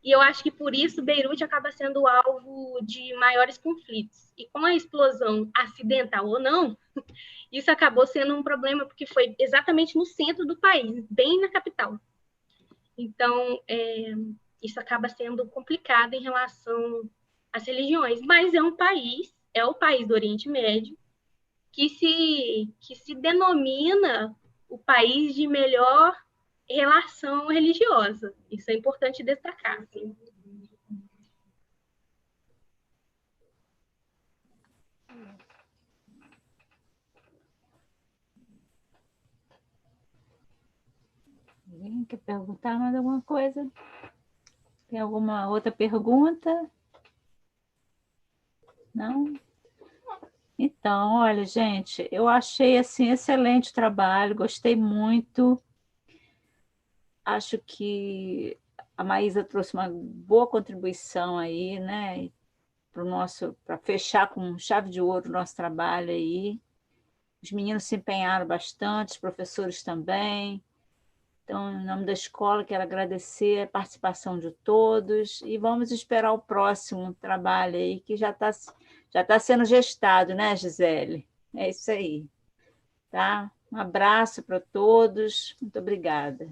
E eu acho que por isso Beirute acaba sendo alvo de maiores conflitos. E com a explosão acidental ou não, isso acabou sendo um problema, porque foi exatamente no centro do país, bem na capital. Então, isso acaba sendo complicado em relação às religiões, mas é o país do Oriente Médio, que se denomina o país de melhor relação religiosa. Isso é importante destacar. Sim. Alguém quer perguntar mais alguma coisa? Tem alguma outra pergunta? Não? Então, olha, gente, eu achei assim excelente o trabalho, gostei muito. Acho que a Maísa trouxe uma boa contribuição aí, né, para fechar com chave de ouro o nosso trabalho aí. Os meninos se empenharam bastante, os professores também. Então, em nome da escola, quero agradecer a participação de todos e vamos esperar o próximo trabalho aí, que já tá sendo gestado, né, Gisele? É isso aí. Tá? Um abraço para todos. Muito obrigada.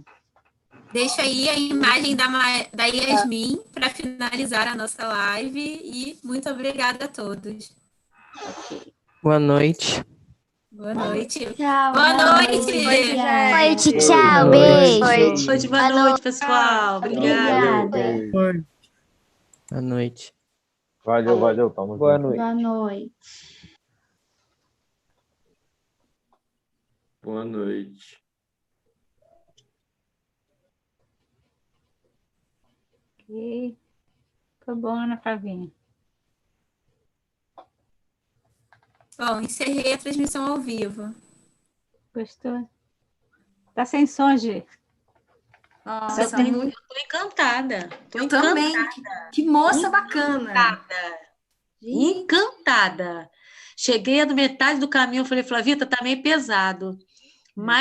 Deixo aí a imagem da Yasmin para finalizar a nossa live e muito obrigada a todos. Okay. Boa noite. Boa noite. Tchau. Boa noite. Boa noite, tchau. Beijo. Boa noite, pessoal. Obrigada. Boa noite. Valeu, tamo Boa junto. noite. Boa noite. Ok. Foi bom, Ana Flavinha. Bom, encerrei a transmissão ao vivo. Gostou? Tá sem som, Gi? Nossa, eu tô encantada. Eu também. Que moça bacana. Encantada. Cheguei a metade do caminho, eu falei, Flavita, tá meio pesado. Mas